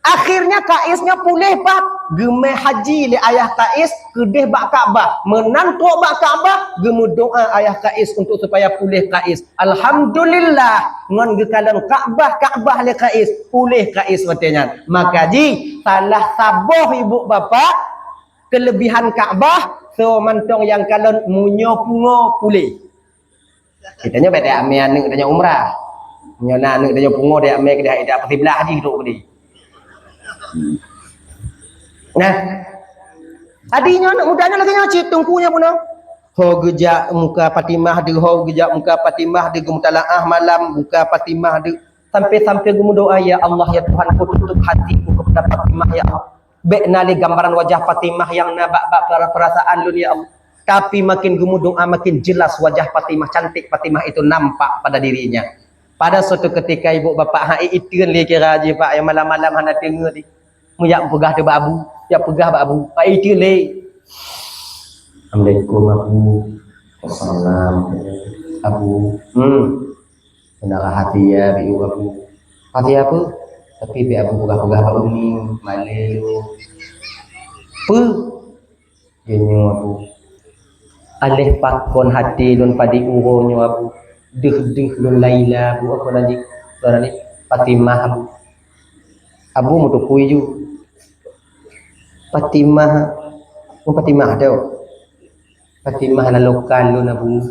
Akhirnya Qaisnya pulih pak, gemeh haji le ayah Qais, kedeh bak Kaabah, menantuk bak Kaabah, gemu doa ayah Qais untuk supaya pulih Qais. Alhamdulillah, ngon gekalan Kaabah le Qais, pulih Qais katanya. Maka ji salah saboh ibu bapa kelebihan Kaabah, so mantong yang kalon munyo pungo pulih. Kitanya beda ame ane katanya umrah. Munyo na ane katanya pungo dia ame kedah ida pasti belah haji hidup ni. Nah, adinya anak mudanya lagi nyacit tungkunya pun. Ho gejak muka Fatimah de, ho gejak muka Fatimah de, gemutalaah malam muka Fatimah de, sampai-sampai gemu doa ya Allah ya Tuhan, ku tutup hatiku kepada Fatimah ya Allah. Bek nali gambaran wajah Fatimah yang nabak-bak perasaan lu ya Allah. Tapi makin gemu doa makin jelas wajah Fatimah, cantik Fatimah itu nampak pada dirinya. Pada suatu ketika ibu bapa hai itu le kira je pak yang malam-malam hana tengok ni. Muyak pegah de babu, ya pegah babu. Pak itu le. Assalamualaikum Abu. Wassalam Abu. Benar hati ya bi Abu. Hati apa? Tapi bi Abu pegah-pegah Pak Umi, malu. Genyo Abu. Alih pakon hati lun padi uronyo Abu. Deh lun Laila Abu apa lagi? Suara ni Fatimah Abu. Abu mutu kuyu. Fatimah tu. Fatimah na lokal lu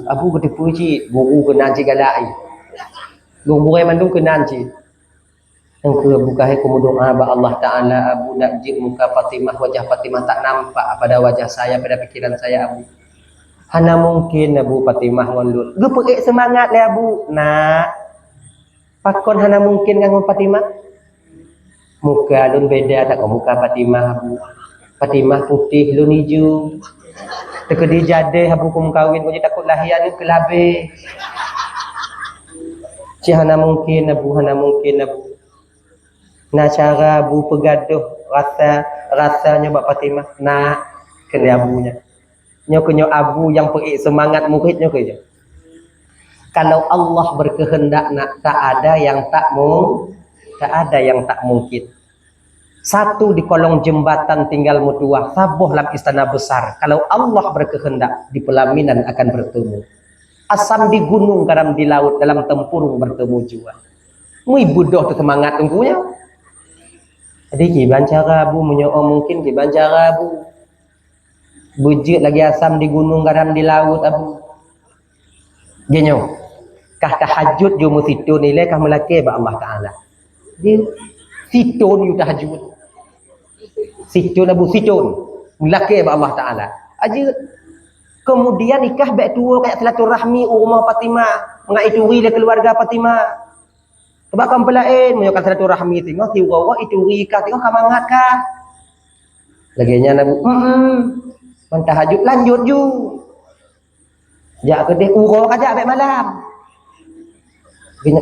Abu ketipu ci guru kenan ci galai. Guru mandung kenan ci. Yang ke bukahi kumu doa ba Allah Taala Abu nak jik muka Fatimah, wajah Fatimah tak nampak pada wajah saya, pada pikiran saya Abu. Hana mungkin Abu Fatimah ngon lut. Gepeik semangat le Abu. Nak. Pakon hana mungkin ngan Fatimah. Muka lun beda tak muka Fatimah Abu. Fatimah putih lun hijau. Tekedi jade Abu kum kawin ko takut lahian ke labe. Si hana mungkin Abu, hana mungkin Abu. Nah cara Abu pegaduh rasanya Mbak Fatimah nak kena abunya. Nyo Abu yang peik semangat muridnya ke je. Kalau Allah berkehendak nak tak ada yang tak mungkin. Satu di kolong jembatan tinggal mutuah, sabuh lam istana besar. Kalau Allah berkehendak di pelaminan akan bertemu. Asam di gunung, kadang di laut, dalam tempurung bertemu jua. Mui budoh tu semangat tunggunya. Jadi kiban cara Abu menyo'o mungkin kiban cara Abu. Bujut lagi asam di gunung, kadang di laut Abu. Genyo. Kah tahajud ju mu situ nilai kah melake ba Allah Taala. Dia situ ni tahajud. Situ Abu situ. Melake ba Allah Taala. Aja kemudian nikah baik tua kayak silaturahmi rumah Fatimah, mengaituri le keluarga Fatimah. Sebab kan pelain menyokan silaturahmi tengok tiwa ituri ka tengok kamangat ka. Laginya Nabi man tahajud lanjut ju. Ja ke deh uro kaja baik malam. Gini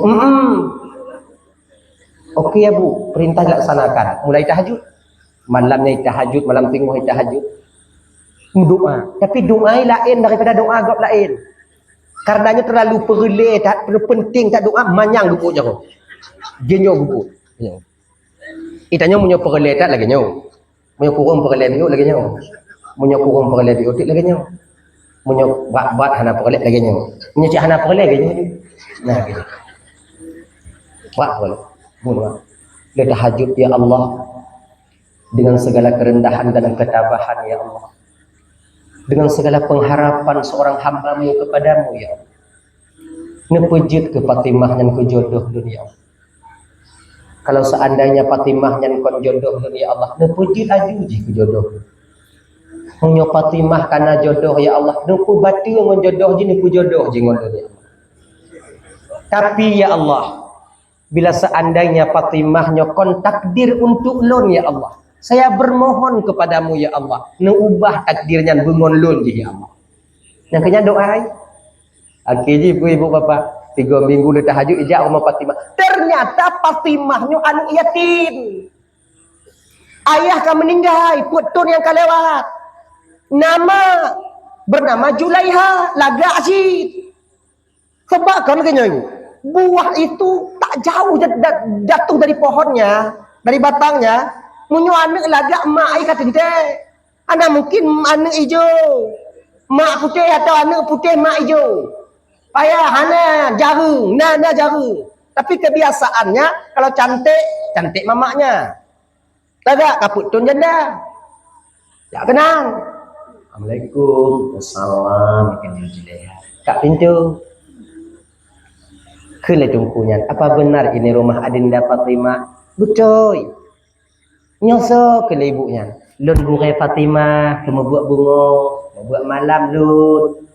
Okey ya Bu, perintah dilaksanakan. Mulai tahajud. Malamnya tahajud, malam tengok tahajud. Doa, tapi doa lain daripada doa agak lain. Karenanya terlalu perle, tak penting tak doa manyang gupuk jaro. Genyo gupuk. Itanya munyo perle tak lagi nyo. Munyo kurang perle biu lagi nyo. Munyo kurang perle biu tik lagi nyo. Munyo bat hana perle lagi nyo. Munyo cik hana perle lagi nyo. Nah gitu. Wah boleh. Bunuh. Le tahajud ya Allah dengan segala kerendahan dan ketabahan ya Allah. Dengan segala pengharapan seorang hamba-Mu kepadamu ya Allah. Nepejit ke Fatimah dan ke jodoh dunia. Kalau seandainya Fatimah dan kon jodoh dunia Allah, nepejit ajuji ke jodoh. Munyo Fatimah kana jodoh ya Allah, nepu batu ngon jodoh je nepu jodoh je ngon dunia. Tapi ya Allah, bila seandainya Fatimah nyokon takdir untuk lon ya Allah, saya bermohon kepadamu ya Allah, neubah takdirnya bengon lun je ya Allah. Yang kena doa. Akhirnya ibu bapa 3 minggu le tahajud ijak rumah Fatimah. Ternyata Fatimah nyo anak yatim. Ayah kan meninggal, putun yang kan lewat. Bernama Julaiha, laga asyid. Sebab kan kenyo buah itu tak jauh jatuh dari pohonnya, dari batangnya. Munyo anak lagak mak ai kata dia. Ana mungkin anak hijau. Mak putih atau anak putih mak hijau. Payah hana jaru, nana jaru. Tapi kebiasaannya kalau cantik mamaknya. Lagak kaput tun janda. Tak kenal. Assalamualaikum. Wassalam ikan jileh. Kak pintu. Kele tungkunya. Apa benar ini rumah Adinda Fatimah? Betul. Nyosok ke ibunya. Lun burai Fatimah, kamu buat bunga, buat malam lun.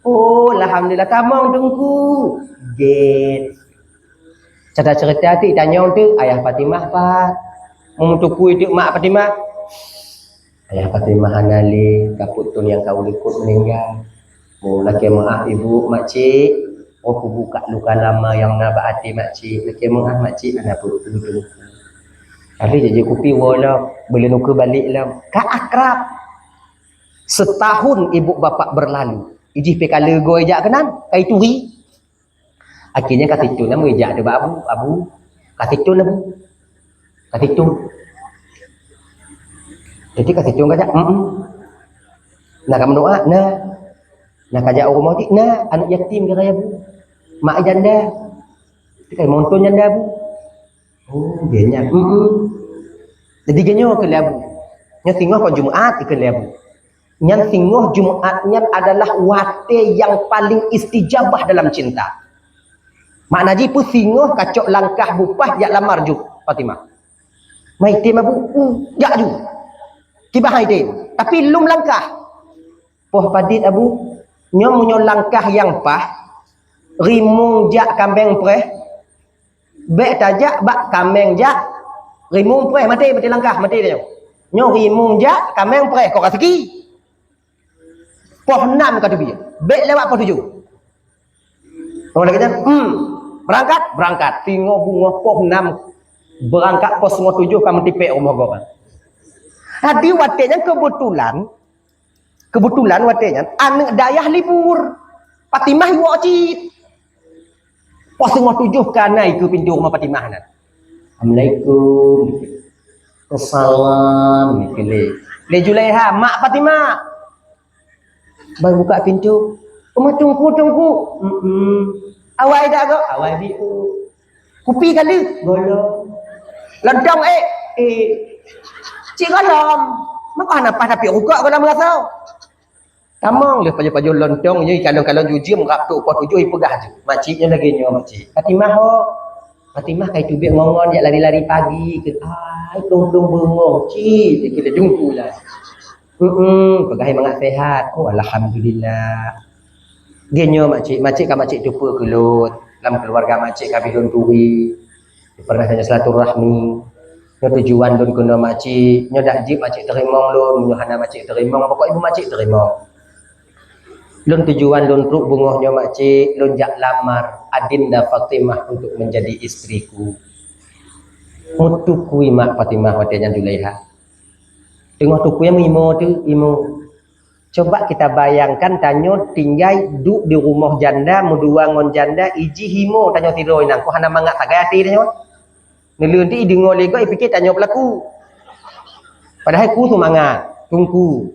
Oh, alhamdulillah kamu tunggu. Get. Cerita tu tanya tu ayah Fatimah pak. Memutuku itu mak Fatimah. Ayah Fatimah hanali kaput tun yang kau likut meninggal. Mau laki maaf ibu makcik. Oh, aku buka luka lama yang nabak hati makcik. Laki maaf makcik anak putu tu. Habis je kopi wala boleh nuka balik lah. Ka akrab. Setahun ibu bapa berlalu. Iji pe kala go ejak kenan, kai turi. Akhirnya kata itu nama ejak ada abu. Kata itu nama. Kata itu. Jadi kata itu kata Nak kamu doa nah. Nak kajak orang mati nah anak yatim kata abu. Mak janda. Kai monton janda abu. Oh, dia Jadi genyo ke labu. Nya singoh ko Jumaat ke labu. Nya singoh Jumaatnya adalah wate yang paling istijabah dalam cinta. Makna ji pu singoh kacok langkah bupah yak lamar ju Fatimah. Mai tim abu yak ju. Tiba hai tim. Tapi lum langkah. Poh padit abu Nyo munyo langkah yang pah, rimung jak kambing preh, bek tajak bak kambing jak, rimung preh mati langkah mati dia. Nyo rimung jak kambing preh kau kasiki. Poh 6 kata dia. Bek lewat poh 7. Orang lagi kan? Berangkat. Tengok bunga poh 6 berangkat poh 7 kamu tipek rumah gua. Hadi watenya kebetulan watenya anak dayah libur. Fatimah iwo cit. Poh 7 kana itu pintu rumah Fatimah nan. Assalamualaikum. Assalam nikle. Le Julaiha mak Fatimah. Baru buka pintu. Oma tunggu. Awai dah kau? Awai biu. Kupi kali? Golong. Lentong cik golong. Maka nak tapi ukak kau dah merasa. Tamang le paju lontong je kalau jujur mengap tu pot 7 pegah je. Makciknya lagi nyo makcik. Fatimah ho. Fatimah kai tubik ngongon dia lari-lari pagi ke. Ai tong-tong bengong cik kita jumpa lah. Pegai mangat sehat. Oh alhamdulillah. Genyo makcik kan makcik jumpa kelut dalam keluarga makcik kami don turi. Pernah tanya silaturahmi. Nyo tujuan don kena makcik, nyo dak jip makcik terima lon, nyo hana makcik terima, pokok ibu makcik terima. Lon tujuan lon truk bungohnya makcik, lon jak lamar Adinda Fatimah untuk menjadi istriku. Mutukui mak Fatimah wadanya Julaiha. Tengok tukunya imo. Coba kita bayangkan tanyo tinggal duduk di rumah janda, mudua ngon janda, iji himo tanyo tidur nang ko hana mangat sagati tanyo. Nelunti dengar lego fikir tanyo pelaku. Padahal ku semangat, tunggu.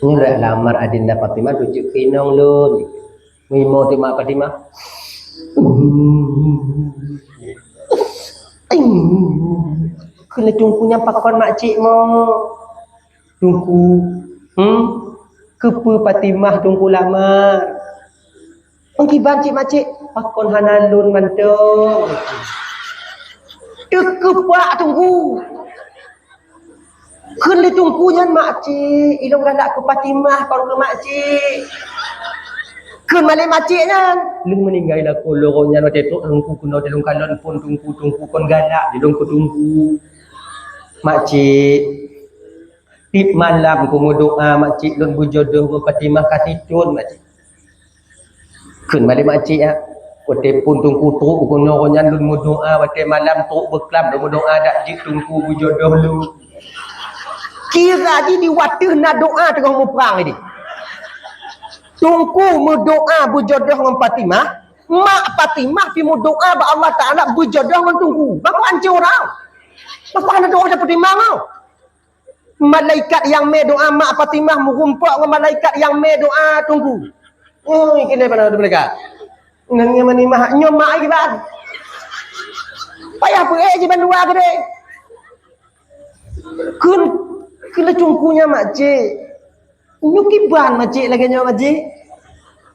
Ini dah lamar Adinda Fatimah tujuh kinong lun. Mimo ti mak Fatimah. Kena tungkunya pakon makcik mo. Tungku. Kepa Fatimah tungku lama. Pengkiban cik makcik pakon hanalun mantong. Kepa tunggu. Kena tungkunya makcik. Ilong galak ke Fatimah kon ke makcik. Kun malai makciknya. Lung meninggal lah ko loronya waktu tu tungku kena dalam kalon pun tungku kon galak di ku tungku. Makcik tip malam ku doa makcik lun bujodoh ke Fatimah kasitun makcik. Kun malai makcik ya. Waktu pun tungku truk ku noronya lun doa waktu malam truk berkelam lun doa dak jik tungku bujodoh lu. Kira je di waktu nak doa tengah mau perang ni. Tungku berdoa berjodoh dengan Fatimah. Mak Fatimah pi berdoa ba Allah Taala berjodoh dengan tungku. Bapa hancur orang. Bapa ana doa seperti mana? Malaikat yang me doa mak Fatimah merumpak dengan malaikat yang me doa tungku. Kena mana mereka? Nangnya mani mah nyom mak lagi bang. Payah pergi je bandua gede. Kena tungkunya makcik. Nyukiban makcik lagi nyo makcik.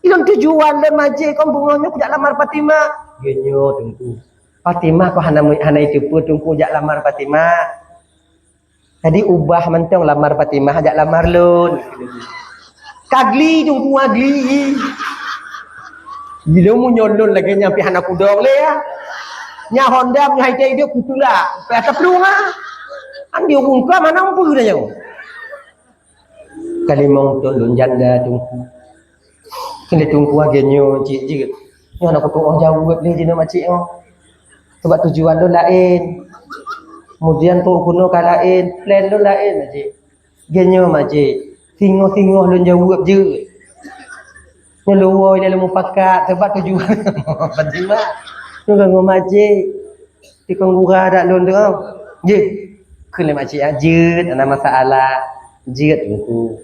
Ilon tujuan le makcik kon bungonya jak lamar Fatimah. Genyo tungku. Fatimah ko hana itu pun tungku jak lamar Fatimah. Tadi ubah mentong lamar Fatimah jak lamar lun. Kagli tungku agli. Bila mu nyolon lagi nyampi hana kudong le ya. Nya Honda nya hite dia kutula. Pe taplung ah. An dia bungka mana mampu dah nyo. Kalimong tu lun janda tungku. Kena tungku agenyo cik je. Nyo nak tu oh jauh le je makcik oh. Sebab tujuan lu lain. Kemudian tu kuno ka lain, plan lu lain makcik. Genyo makcik. Singoh-singoh lun jauh je. Nyo luoi dalam mufakat sebab tujuan. Fatimah. Tu ganggu makcik. Ti konggura dak lun tu. Je. Kena makcik ajut ana masalah. Jut tungku.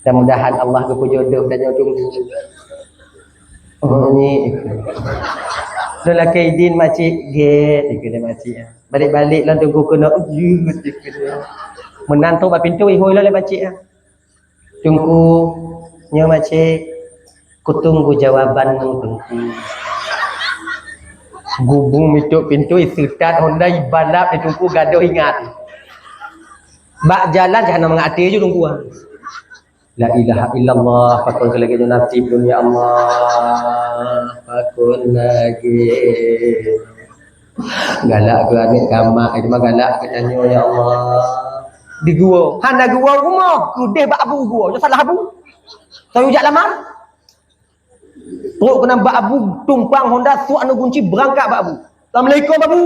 Mudah-mudahan Allah ke jodoh dan tunggu. Oh ni. Dola kaidin makcik get kena makcik. Balik-balik lan tunggu kena jut kena. Menantu ba pintu ihoi lah makcik. Tunggu nya makcik. Kutunggu jawaban nang tunggu. Gubung mituk pintu isitat Honda ibalap ditunggu gaduh ingat. Bak jalan jangan mengati je tungguan. La ilaha illallah, pakun lagi nasib dunia Allah, pakun lagi. Galak ke adik kamak, itu mah galak ke tanyo ya Allah. Di gua, handa gua rumah, kudeh bak abu gua, jangan salah abu. Saya ujak lamar. Teruk kena bak abu, tumpang Honda, su anu kunci berangkat bak abu. Assalamualaikum abu.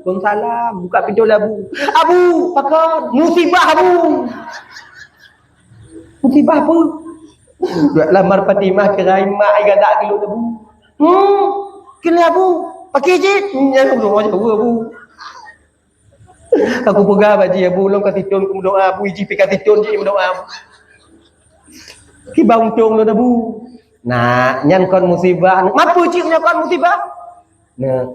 Waalaikumsalam, buka pintu lah abu. Abu, pakun, musibah abu. Musibah apa? Buat lamar Fatimah kerai mak ai gadak dulu abu. Kena abu. Pakai je. Ya abu abu. Aku pegang baji abu long kasih tun ku doa abu iji pi kasih tun je doa abu. Ki bang tong lo abu. Nah, nyan kon musibah. Mampu cik nya kon musibah. Nah,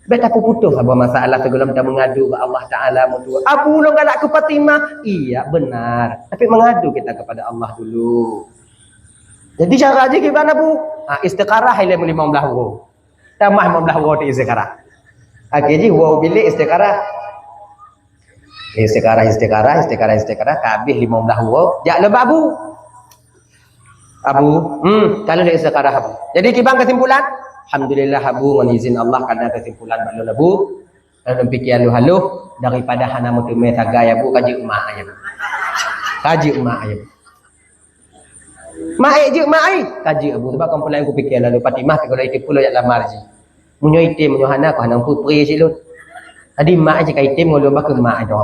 bet aku putus apa masalah sebelum kita mengadu ke Allah Taala mutu. Abu long galak ke Fatimah. Iya benar. Tapi mengadu kita kepada Allah dulu. Jadi cara aja gimana bu? Istiqarah hilang 15 waw. Tambah 15 waw di istiqarah. Akhirnya waw bilik istiqarah. Istiqarah. Kabih 15 waw. Jak lebah bu. Abu. Kalau dia istiqarah abu. Jadi kibang kesimpulan. Alhamdulillah abu menizin Allah karena kesimpulan balon abu. Dan pikiran lu haluh daripada hana mutume sagaya bu kaji emak aja. Kaji emak aja. Mai je mai kaji abu sebab kumpulan aku fikir lalu Fatimah kalau itu pula yang lamar je. Munyo itim munyo hana ko hanang putri je lut. Tadi mak je kai itim ngolong bak mak je.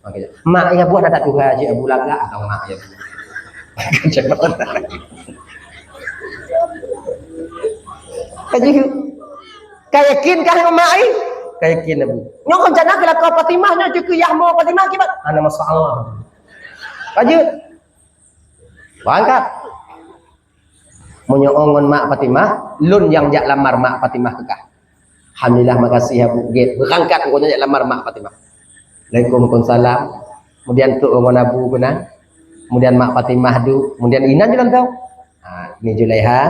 Okey. Mak ya buat ada tuha je abu lagak atau mak je. Kaji kaya yakin kah mak ai? Kaya yakin abu. Nyo kan jana kalau kau Fatimah nyo je ke Yahmo Fatimah kibat. Ana masalah. Kaji Bangkat. Menyoongon mak Fatimah, lun yang jak lamar mak Fatimah kekah. Alhamdulillah makasih ya Bu. Berangkat pokoknya jak lamar mak Fatimah. Waalaikumsalam. Kemudian tu ongon abu kena. Kemudian mak Fatimah du, kemudian inan jalan tahu. Ini Julaiha.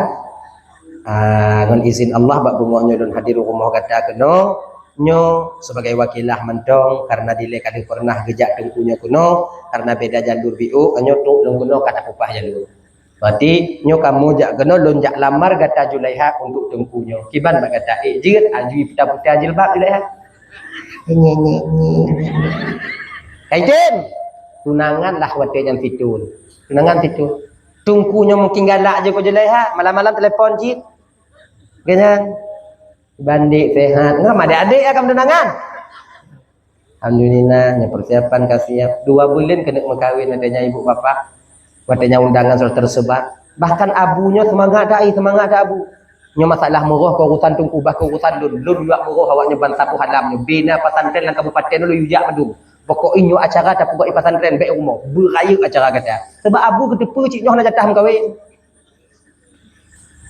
Dengan izin Allah bak bungonya dan hadir rumah kata keno nyo sebagai wakilah mentong karena dile kali pernah gejak tengkunya kuno karena beda jalur biu nyo tu long kuno kata pupah jalur. Berarti nyo kamu jak kena lonjak lamar kata Julaiha untuk tengkunya. Kiban bak kata jit ajui pita-pita jilbab Julaiha. Kaitin tunangan lah wate yang fitun. Tunangan fitun. Tungkunya mungkin galak je ko Julaiha, malam-malam telefon jit. Ganyan. Bandik sehat. Ngam adik-adik akan tunangan. Alhamdulillah, persiapan kasih 2 bulan kena mengkawin adanya ibu bapak. Wadanya undangan sudah tersebar. Bahkan abunya semangat dah abu. Nya masalah murah ke urusan tungku bah ke urusan lun juga murah awaknya bantapu halamnya. Bina pesantren lang kabupaten lu yujak madum. Pokok inyo acara tak buat pesantren baik umur. Beraya acara kata. Sebab abu kedepu cik nyoh nak jatah mengkawin.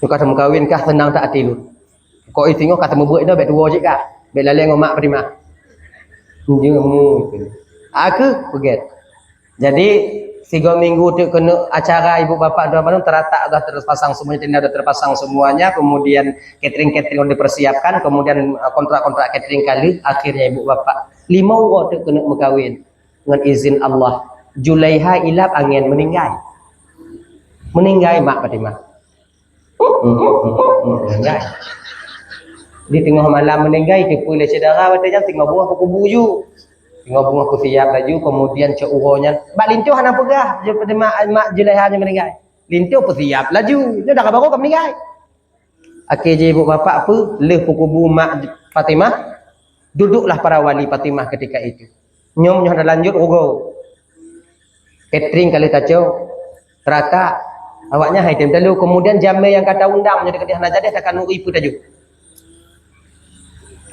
Kata mengkawin kah senang tak hati lu. Kok itingo kata membuat dah baik dua cik kah. Baik laleng mak Fatimah. Jemu. Aku forget. Jadi 3 minggu tu kena acara ibu bapa dua malam teratak dah terpasang semuanya, tenda dah terpasang semuanya, kemudian catering dipersiapkan, kemudian kontrak catering kali, akhirnya ibu bapa 5 orang tu kena berkahwin dengan izin Allah. Julaiha ilap angin meninggal mak Fatimah. Meninggal. Di tengah malam meninggal itu pula saudara katanya tengah buah pokok buju. Tengah bunga aku siap laju, kemudian ceurohnya bak lintuh hana pegah daripada mak Julaiha nya meninggal. Lintuh pun siap laju. Dia dah baru kau meninggal. Akhirnya ibu bapa apa leh pukul mak Fatimah. Duduklah para wali Fatimah ketika itu. Nyom dah lanjut ugo. Catering kali kacau. Terata awaknya hai tem dulu, kemudian jamai yang kata undang menjadi kediah najah dia akan nuri pu taju.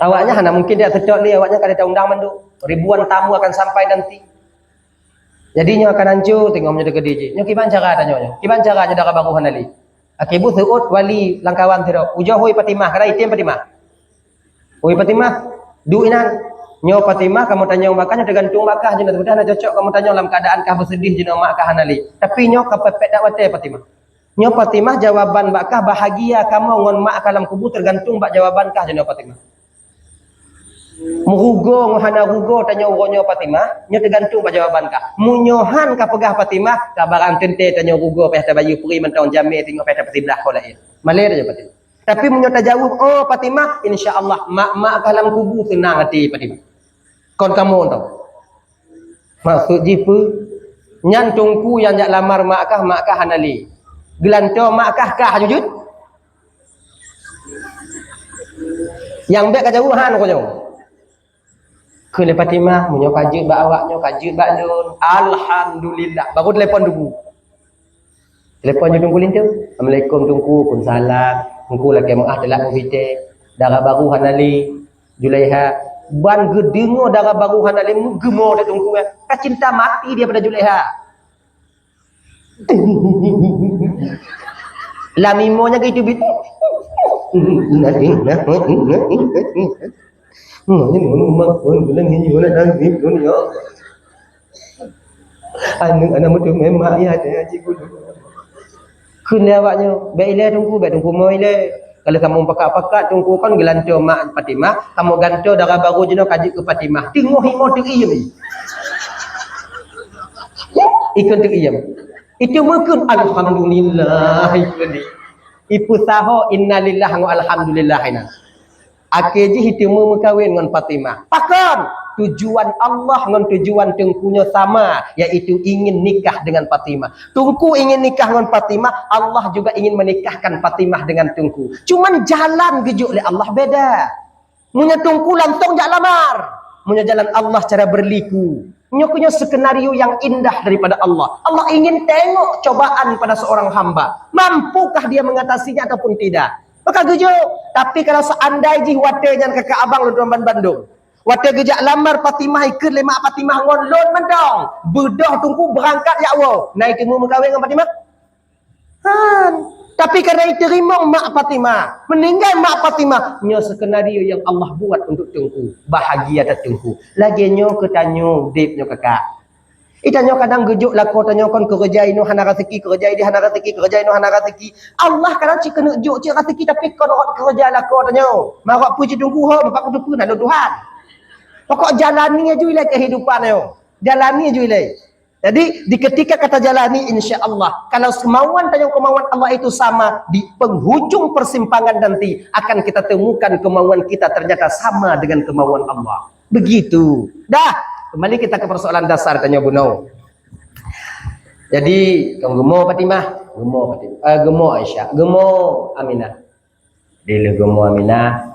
Awaknya hana mungkin dia secok ni awaknya kata undang mandu. Ribuan tamu akan sampai nanti. Jadinya akan hancur tengok menjadi ke DJ. Nyo kiban cara tanya nyo. Kiban cara nya dak baru hanali. Akibu seut wali langkawan tero. Ujo hoi Fatimah kada item Fatimah. Hoi Fatimah, duinan. Nyo Fatimah kamu tanya makanya tergantung bakah je mudah nak cocok kamu tanya dalam keadaan kah bersedih je mak kah hanali. Tapi nyo kepepet dak wate Fatimah. Nyo Fatimah jawaban bakah bahagia kamu ngon mak kalam kubur tergantung bak jawaban kah je Fatimah. Murugo hana rugo tanya uronyo Fatimah, nya tergantung pada jawaban ka. Munyohan ka pegah Fatimah, ka barang tente tanya rugo peh ta bayu peri mentong jami tengok peh ta peti belah ko lain. Malir je Fatimah. Tapi munyo tajawab, oh Fatimah, insyaallah mak dalam kubur senang hati Fatimah. Kon kamu tau. Maksud jipu nyan tungku yang jak lamar mak kah hanali. Gelanto mak kah jujud. Yang bek ka jauh han ko jauh. Ke Fatimah munyo kajut ba awaknyo kajut ba lun. Alhamdulillah. Baru telefon dulu. Telefon je tunggu lintu. Assalamualaikum tungku kun salam. Tungku lagi mengah telak mufite. Darah baru hanali. Julaiha ban gedengo darah baru hanali gemo dah tungku ya. Ka cinta mati dia pada Julaiha. Lamimonya gitu bit. Anak muda memang ya ada cikgu. Kena awaknya, baiklah tunggu mau ile. Kalau kamu pakat-pakat tunggu kan gelanto mak Fatimah, kamu ganto darah baru jeno kaji ke Fatimah. Tengok himo teriam. Ikut teriam. Itu mungkin alhamdulillah itu ni. Ipu saho innalillah wa alhamdulillah ina. Akeji hitimu mengkawin dengan Fatimah. Pakon tujuan Allah dengan tujuan tengkunya sama, yaitu ingin nikah dengan Fatimah. Tungku ingin nikah dengan Fatimah, Allah juga ingin menikahkan Fatimah dengan tungku. Cuman jalan gejuk oleh Allah beda. Munya tungku langsung jak lamar. Munya jalan Allah cara berliku. Punya skenario yang indah daripada Allah. Allah ingin tengok cobaan pada seorang hamba. Mampukah dia mengatasinya ataupun tidak? Maka gejuk. Tapi kalau seandainya watenya kakak abang lu dalam Bandung. Wate gejak lamar Fatimah ikut lemak Fatimah ngon lon mendong. Bedah tungku berangkat ya Allah. Naik temu mengkawin dengan Fatimah. Han. Tapi karena itu terima mak Fatimah, meninggal mak Fatimah, nya skenario yang Allah buat untuk tungku. Bahagia dah tungku. Lagi nyo ketanyo dip nyo kakak. Itanyo kadang gejuk lah kau tanyo kon kerja ino hana rezeki, kerja ini hana rezeki, kerja ino hana rezeki. Allah kadang cik kena juk cik rezeki tapi kon kerja lah kau tanyo. Marak puji tungku ho bapak kudu pun ada Tuhan. Pokok jalani aja ilai kehidupan yo. Jalani aja ilai. Jadi di ketika kata jalani insya-Allah, kalau kemauan dan kemauan Allah itu sama, di penghujung persimpangan nanti akan kita temukan kemauan kita ternyata sama dengan kemauan Allah. Begitu. Dah, kembali kita ke persoalan dasar tanya Bunau. Jadi, gemo Fatimah, gemo Aisyah, gemo Aminah. Dile gemo Aminah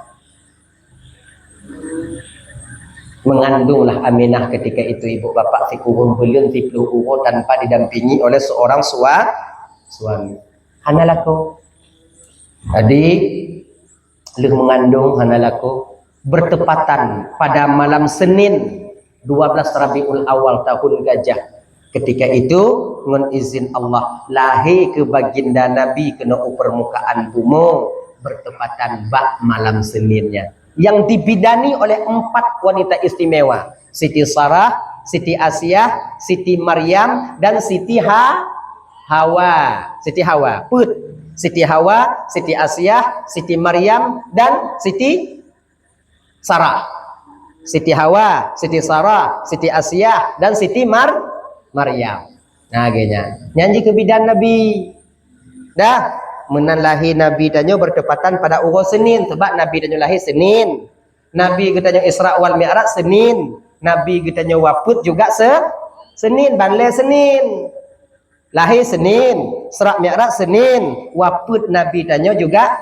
mengandunglah Aminah ketika itu ibu bapak si kurung belum si peluru tanpa didampingi oleh seorang suami. Hanalako. Tadi lu mengandung hanalako bertepatan pada malam Senin 12 Rabiul Awal tahun Gajah. Ketika itu dengan izin Allah lahir ke baginda Nabi kena permukaan bumi bertepatan bak malam Seninnya. Yang dibidani oleh 4 wanita istimewa. Siti Sarah, Siti Asiyah, Siti Maryam, dan Siti Hawa. Siti Hawa. Siti Hawa, Siti Asiyah, Siti Maryam, dan Siti Sarah. Siti Hawa, Siti Sarah, Siti Asiyah, dan Siti Maryam. Nah, gini. Nyanyi kebidan Nabi. Dah. Menan lahir Nabi danyo bertepatan pada urus Senin sebab Nabi danyo lahir Senin. Nabi katanya Isra wal Mi'raj Senin. Nabi katanya wafat juga Senin, banle Senin. Lahir Senin, Isra Mi'raj Senin, wafat Nabi danyo juga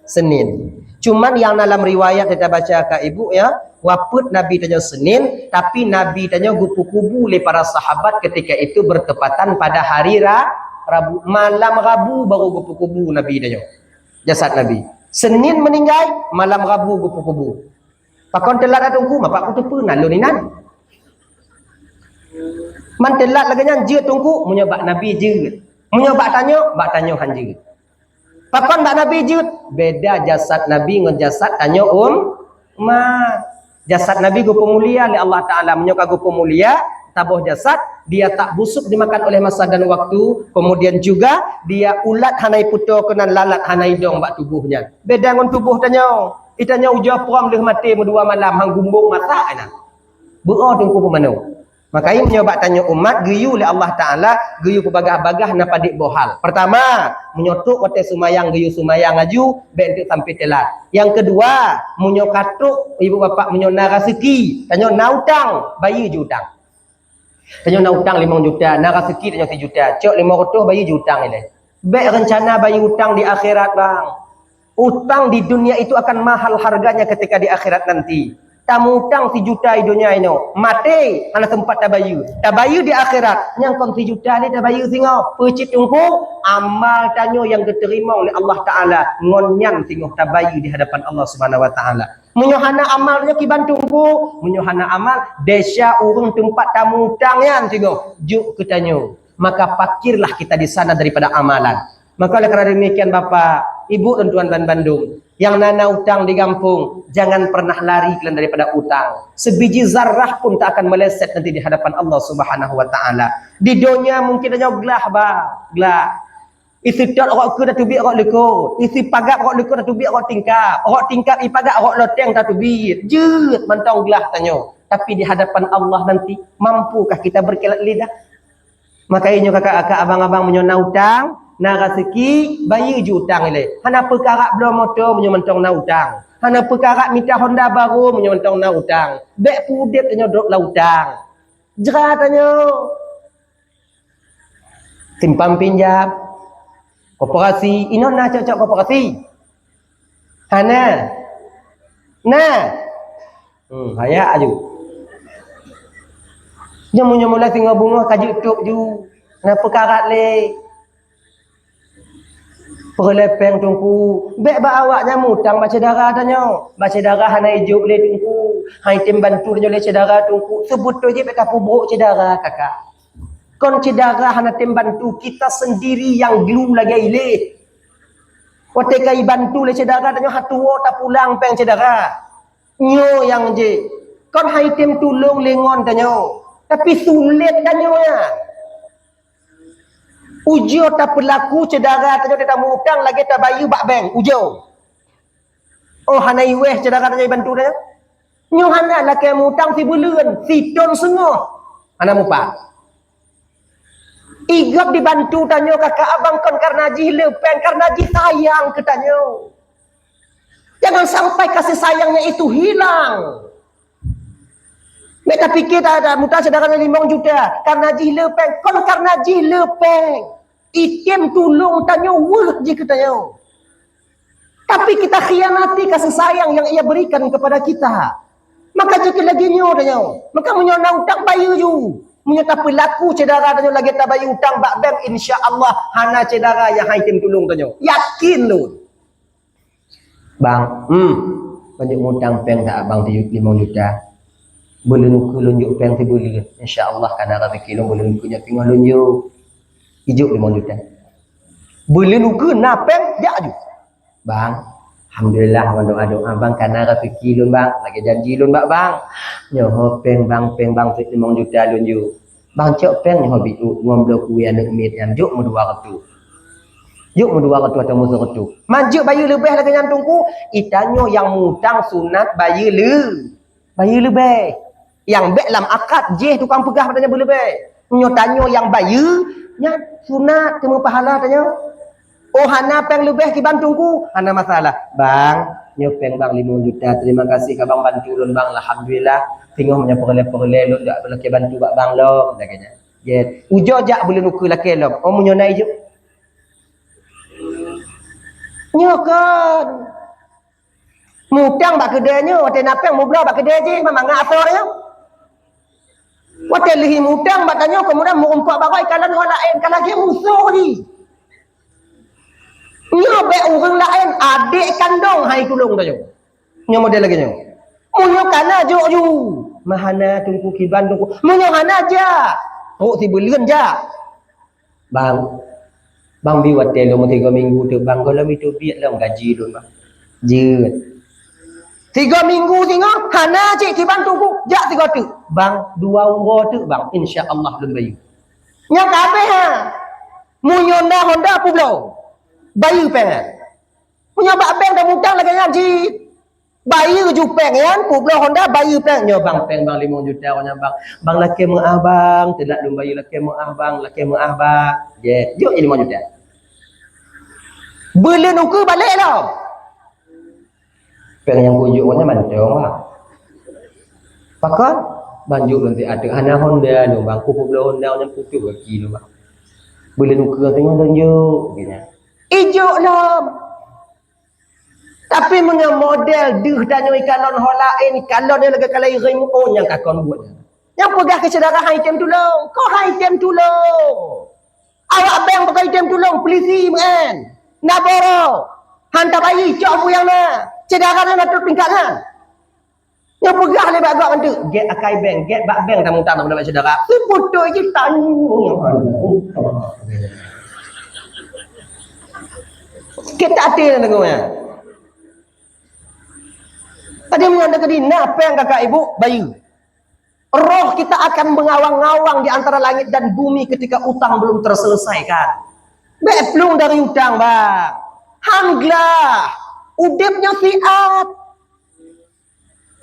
Senin. Cuman yang dalam riwayat kita baca ke ibu ya, wafat Nabi danyo Senin, tapi Nabi danyo kupu-kupu oleh para sahabat ketika itu bertepatan pada hari Rabu, malam Rabu baru kupu-kupu Nabi danyo. Jasad Nabi. Senin meninggal, malam Rabu kupu-kupu. Pakon telat tunggu, bapak ku tu pernah loninan. Man telat lagi nyan je tunggu, menyebab Nabi je. Menyebab bak tanyo han je. Pakon bak Nabi je, beda jasad Nabi dengan jasad tanyo ma. Jasad Nabi ku pemulia oleh Allah Taala, menyoka ku pemulia tabuh jasad, dia tak busuk dimakan oleh masa dan waktu, kemudian juga dia ulat hanai puto kenan lalat hanai dong bak tubuhnya. Beda dengan tubuh tanyo. Itanya ujar prom leh mati dua malam hang gumbung masak ana. Beo tungku pemanu. Maka ia menyobat tanya umat geyu oleh Allah Taala, geyu pebagah-bagah na padik bohal. Pertama, menyotuk kote sumayang geyu sumayang aju bentuk sampai telat. Yang kedua, menyokatuk ibu bapa menyona rezeki, tanya nautang, bayi jutang. Tanya nautang 5 juta, na rezeki tanya 1 juta. Cok 500 bayi jutang ini. Baik rencana bayi utang di akhirat bang. Utang di dunia itu akan mahal harganya ketika di akhirat nanti. Tamu utang 1 juta di dunia ini. Mati, hanya tempat tabayu. Tabayu di akhirat. Yang kon 1 juta ni tabayu singo. Percit tungku, amal tanyo yang diterima oleh Allah Ta'ala. Ngonyan singo tabayu di hadapan Allah Subhanahu Wa Ta'ala. Menyohana amalnya kiban tungku. Menyohana amal, desya urung tempat tamu utang yang singo. Juk ketanyo. Maka pakirlah kita di sana daripada amalan. Maka oleh kerana demikian Bapak, Ibu dan Tuan Bandung, yang nana utang di kampung, jangan pernah lari kalian daripada utang. Sebiji zarrah pun tak akan meleset nanti di hadapan Allah Subhanahu Wa Taala. Di dunia mungkin hanya gelah bang, gelah. Isi tak orang ke dah tubik orang lekor, isi pagak orang lekor dah tubik orang tingkap ipagak orang loteng dah tubik. Jut mantong gelah tanyo. Tapi di hadapan Allah nanti mampukah kita berkelat lidah? Makanya kakak-kakak abang-abang menyona utang, na rezeki bayi je utang ile. Hana perkara belum motor menyontong na utang. Hana perkara minta Honda baru menyontong na utang. Bek pudet tanya dok la utang. Jera tanya. Simpan pinjam. Koperasi, ino na cocok koperasi. Hana. Nah. Haya aju. Nyamula tinggal bunga kajuk tuk ju. Kenapa karat le? Perlepeng tungku. Bek ba awaknya mutang baca darah tanya. Baca darah hana ijuk le tungku. Hai tim bantu tanya le cedara tungku. Sebut tu je bek kapu buruk cedara kakak. Kon cedara hana tim bantu kita sendiri yang glue lagi le. Wate kai bantu le cedara tanya hatuo tak pulang peng cedara. Nyo yang je. Kon hai tim tulung lengon tanya. Tapi sulit tanya ya. Ujo tak berlaku cedara tanya dia tak utang lagi tak bayu bak bank ujo. Oh hana iweh cedara tanya bantu dia. Nyo hana lah ke utang si bulan, si ton sengoh. Hana mupa. Igap dibantu tanya kakak abang kon karena ji lepeng karena ji sayang ke tanya. Jangan sampai kasih sayangnya itu hilang. Mereka fikir tak ada muta sedangkan 5 juta karena ji lepeng kon karena ji lepeng item tolong tanya worth je katanya. Tapi kita khianati kasih sayang yang ia berikan kepada kita. Maka jika lagi nyo tanya. Maka menyona utang bayu ju. Menyata pelaku cedara tanya lagi tak bayu utang bak bank insya-Allah hana cedara yang item tolong tanya. Yakin lu. Bang, banyak utang peng tak abang 5 juta. Boleh nuku lunjuk peng si boleh. InsyaAllah kadang rezeki lu boleh nukunya tengok lunjuk. Ijuk 5 juta. Boleh nuku na peng jak ju. Bang, alhamdulillah doa-doa abang karena rezeki lu bang. Lagi janji lu bang. Nyoh peng bang 5 juta lunjuk. Bang cok peng nyoh bi ngomblok kuwi anak mit yang juk mu 200. Juk mu 200 atau mu 100. Manjuk bayu lebih lagi nyantungku. Itanyo yang mutang sunat bayu le. Bayu lebih. Yang bek lam akad je tukang pegah katanya boleh bek. Nyo tanyo yang bayu nya sunat temu pahala tanya. Oh hana peng lebih ki bantungku. Hana masalah. Bang, nyo peng bang 5 juta. Terima kasih ka bang bantu lun bang alhamdulillah. Tengok nya perle-perle lu dak boleh bantu bak bang lo katanya. Ye, ujo jak boleh nuku laki lo. Oh munyo nai je. Nyo kan. Mutang bak kedai nyo, wate napeng mu bla bak kedai je memang ngaso dia. Wate lihi mutang bak tanyo kemudian mu umpak bagai kalan orang lain kalan dia musuh ni. Nyo be orang lain adik kandung hai tulung tanyo. Nyo model lagi nyo. Munyo kana jo ju. Mahana tungku kiban tungku. Munyo hana ja. Oh si bulan ja. Bang. Bang bi wate lo mu 3 minggu tu bang kalau itu biat lah gaji dun bang. Jeut. 3 minggu tengok hana cik kiban tungku jak 3 tu bang 2 euro tu bang insya-Allah lun bayu nya kabeh ha munyo Honda pula bayu pen munyo bak bank dah mutang lagi ngaji Bayar jupeng kan, pula Honda bayar peng. Nyo bang peng bang 5 juta orang bang. Bang laki mengah bang, tidak dum bayar laki mengah bang, laki mengah bang. Je, jok 5 juta. Beli nuku balik dah. Peng yang kujuknya mancung lah. Pakat banjuk nanti ada hana Honda no bang, pula Honda yang putih bagi no bang. Beli nuku tengok tunjuk gini. Ijo lah. Tapi punya model deh dan ikalon holain kalau dia lagi kalai ringo yang kakon buat. Yang pegah ke saudara item tolong. Kau item tolong. Awak bang pakai item tolong polisi kan. Nak boro. Hantar bayi cok bu yang na. Saudara nak tu pingkangan. Yang pegah le bagak mantu. Get akai bank, get bak bank tamu tamu dapat saudara. Tu foto je tanu. Kita ada tengoknya. Ada mengatakan di apa yang kakak ibu bayu. Roh kita akan mengawang-awang di antara langit dan bumi ketika utang belum terselesaikan. Belum dari utang bang. Hamglah. Udipnya siat.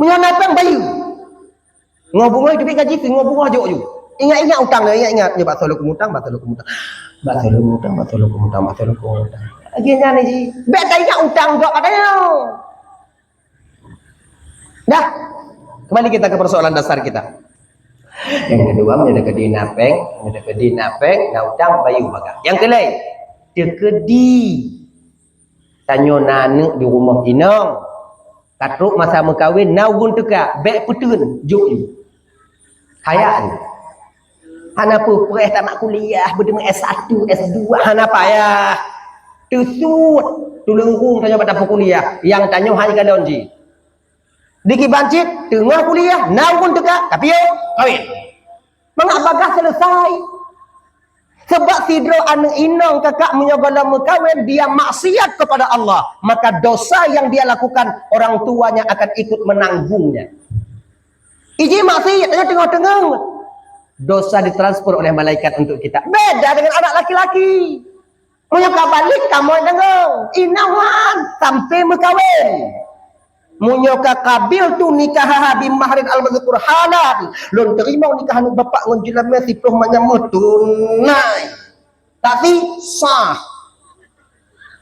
Mengenapa bayu. Ngobunga hidup gaji ke ngobunga jauh. Ingat-ingat utang lah, ingat-ingat. Ya bakso lu kemutang, bakso lu kemutang. Bakso lu kemutang, bakso lu kemutang, bakso lu kemutang. Akhirnya nih ji. Beta ingat utang juga katanya. Dah, kembali kita ke persoalan dasar kita. Yang kedua menjadi kedi napeng, na utang bayu baga. Yang kelai, dekedi tanyo nanu di rumah inong, katruk masa mekawin, naugun teka, bek putun, juk. Hayaan. Hana pu pereh tamat kuliah, berdemu S1, S2, hana payah. Tusut, tulungung tanyo pada kuliah, yang tanyo hanya kadon ji. Diki bancit, tengah kuliah, naugun teka, tapi yo, kawin. Mengapakah selesai? Sebab sidro anu inong kakak menyogala mekawin, dia maksiat kepada Allah. Maka dosa yang dia lakukan, orang tuanya akan ikut menanggungnya. Iji maksiat, tengah-tengah. Dosa ditransfer oleh malaikat untuk kita. Beda dengan anak laki-laki. Menyokap balik, kamu dengar. Inawan, sampai mekawin. Munyoka kabil tu nikah bimahrin al-mazkur halal. Lon terima nikah anu bapak ngon jelema sipuh manyamut tunai. Tapi sah.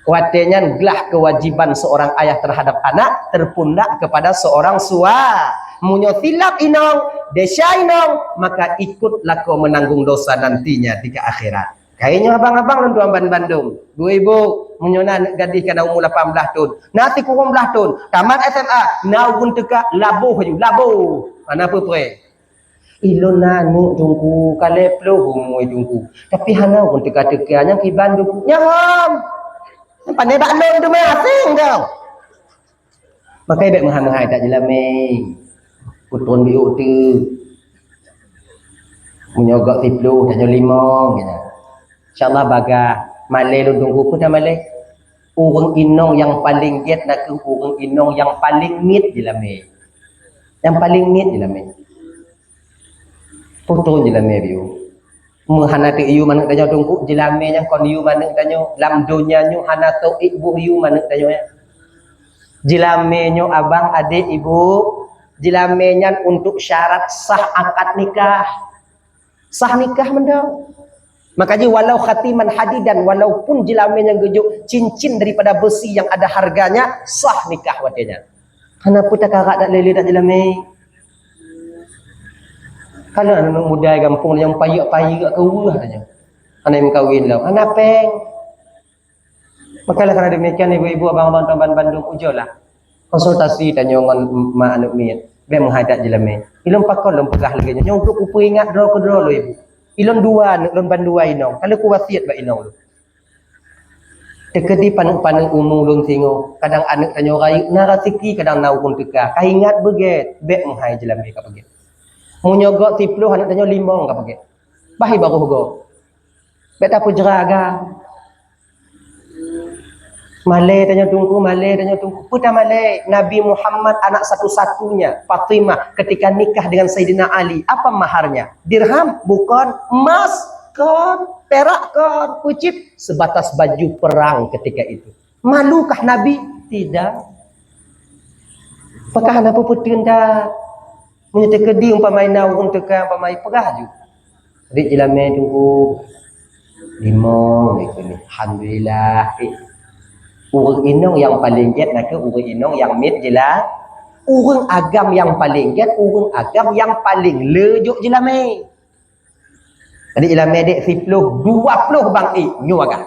Kuatnya gelah kewajiban seorang ayah terhadap anak terpundak kepada seorang sua. Munyo silap inong, desa inong, maka ikutlah kau menanggung dosa nantinya di akhirat. Kayaknya abang-abang lentuan Bandung. 2 ibu menyona gadis kana umur 18 tahun. Nanti kurang 18 tahun. Tamat SMA, naun teka labuh je, labuh. Mana apa pre? Ilo nanu tunggu kale plo humoi tunggu. Tapi hana pun teka-teka yang ki Bandung. Nyam. Pandai baklon tu mai asing kau. Makai baik menghai tak jelame. Putun biuk tu. Menyogok tiplu tak limong gitu. InsyaAllah baga malai lu tunggu pun dah malai. Orang inong yang paling giat nak ke orang inong yang paling mit je lah me. Yang paling mit je lah me. Foto je lah me biu. Menghana tu iu mana tanya tunggu je lah me yang kon iu mana tanya lam dunia nyu hana tau ibu iu mana tanya ya. Jilame nyu abang adik ibu. Jilame nyan untuk syarat sah akad nikah. Sah nikah mendang. Makanya walau khatiman hadidan, walaupun jilame yang gejuk cincin daripada besi yang ada harganya, sah nikah wadanya. Kenapa tak kakak tak lele tak jilame? Kalau anak muda kampung yang payuk-payuk kat kau katanya. Anak yang kahwin lah. Anak peng. Makalah kerana demikian ibu-ibu abang-abang tuan Bandung ujolah. Konsultasi tanya dengan mak anak miat. Biar menghadap jilame. Ilum pakon lum pegah lagi. Yang untuk ku ingat draw ke draw lo ibu. Ilon dua, ilon bandua inong. Kalau ku wasiat ba inong. Tekedi paneng-paneng umum lung singo. Kadang anak tanya rayu narasiki kadang naukun teka. Kaingat beget, bek menghai jelame ka beget. Munyogok 10 anak tanya limong ka beget. Bahi baru go. Bek tak pujeraga. Malai tanya tunggu. Puta malai Nabi Muhammad anak satu-satunya Fatimah ketika nikah dengan Sayyidina Ali. Apa maharnya? Dirham? Bukan. Emas? Kan? Perak? Kan? Kucip? Sebatas baju perang ketika itu. Malukah Nabi? Tidak. Apakah nak putun dah menyata kedi umpamai naung tekan umpamai perah ju. Dik jelame tunggu 5 gitu ni. Alhamdulillah. Urang inong yang paling jet nak ke urang inong yang mit jelas. Urang agam yang paling jet, urang agam yang paling lejuk jelame. Tadi jelame dik 10, 20 bang nyu agam.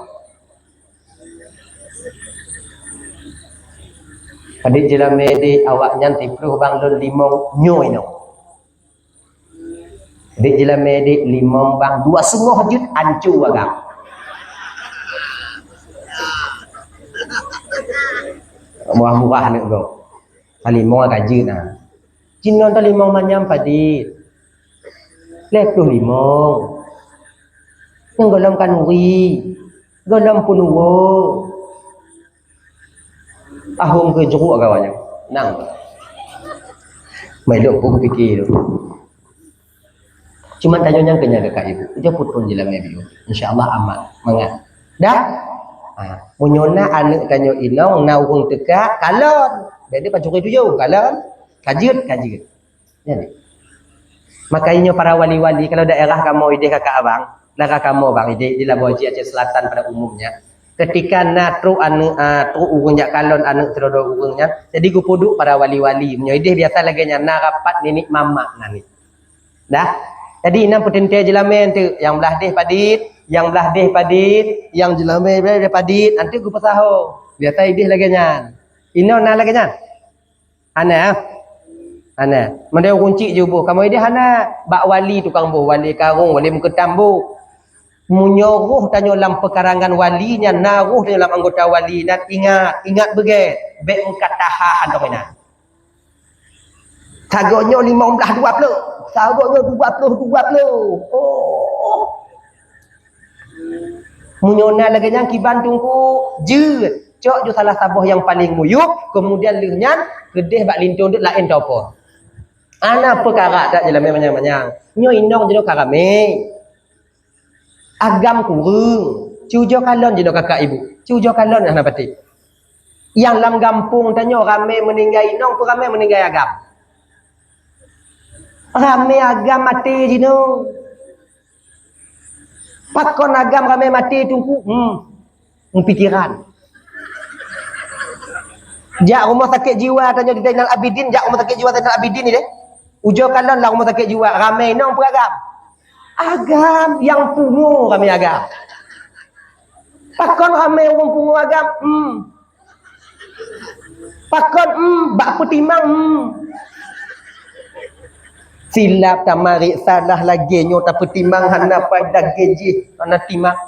Adik jelame dik awak nyan 10 bang lon 5 nyu inong. Adik jelame dik 5 bang 2,5 jut ancu agam. Murah-murah nak go. Limau gaji nah. Jinon ta limau manyam padit. 25. Yang golong kanuri. Golong punuwo. Ahung ke jeruk kawannya. Nang. Mai dok pun fikir tu. Cuma tanya yang kenya kakak ibu. Dia putun jelam ibu. Insya-Allah aman. Mangat. Dah? Munyona anak tanya inong na urang tekak kalon. Jadi pacuri tujuh kalon. Kajut. Jadi. Makanya para wali-wali kalau daerah kamu ide kakak abang, lara kamu bang ide di Labuaji Aceh Selatan pada umumnya. Ketika natru anu tru urangnya kalon anu terodo urangnya, jadi ku puduk para wali-wali. Punya ide biasa lagi nya na rapat nenek mama nani. Dah. Jadi inam potente jelamen tu yang belah deh padit, yang belah deh padit, yang jelame belah padit, nanti ku pasaho. Biasa ide lagi nya. Ino na lagi nya. Ana. Mana kunci jubuh. Kamu ide hana bak wali tukang buh, wali karung, wali mengketam buh. Menyuruh tanya dalam pekarangan walinya, naruh dalam anggota wali dan ingat beget. Bek mengkatahan dominan. Sagonya 15-20. Sagonya 20. Oh. Munyona lagi yang kiban tunggu je. Cok jo salah sabuh yang paling muyuk, kemudian lirnyan gedeh bak lintong duk lain topo. Ana perkara tak jelame manyang-manyang. Nyo inong jeno karame. Agam kurung. Cujo kalon jeno kakak ibu. Cujo kalon ana pati. Yang lam kampung tanyo rame meninggal inong pun rame meninggal agam. Rame agam mati jeno. Pakon agam rame mati tunggu. Pikiran. Jak rumah sakit jiwa tanya di Zainal Abidin, jak rumah sakit jiwa Zainal Abidin ni deh. Ujo kalon lah rumah sakit jiwa, ramai nong peragam. Agam yang pungu ramai agam. Pakon ramai orang pungu agam. Pakon bak putimang. Silap tamari salah lagi nyo ta putimang hana pada geji hana timang.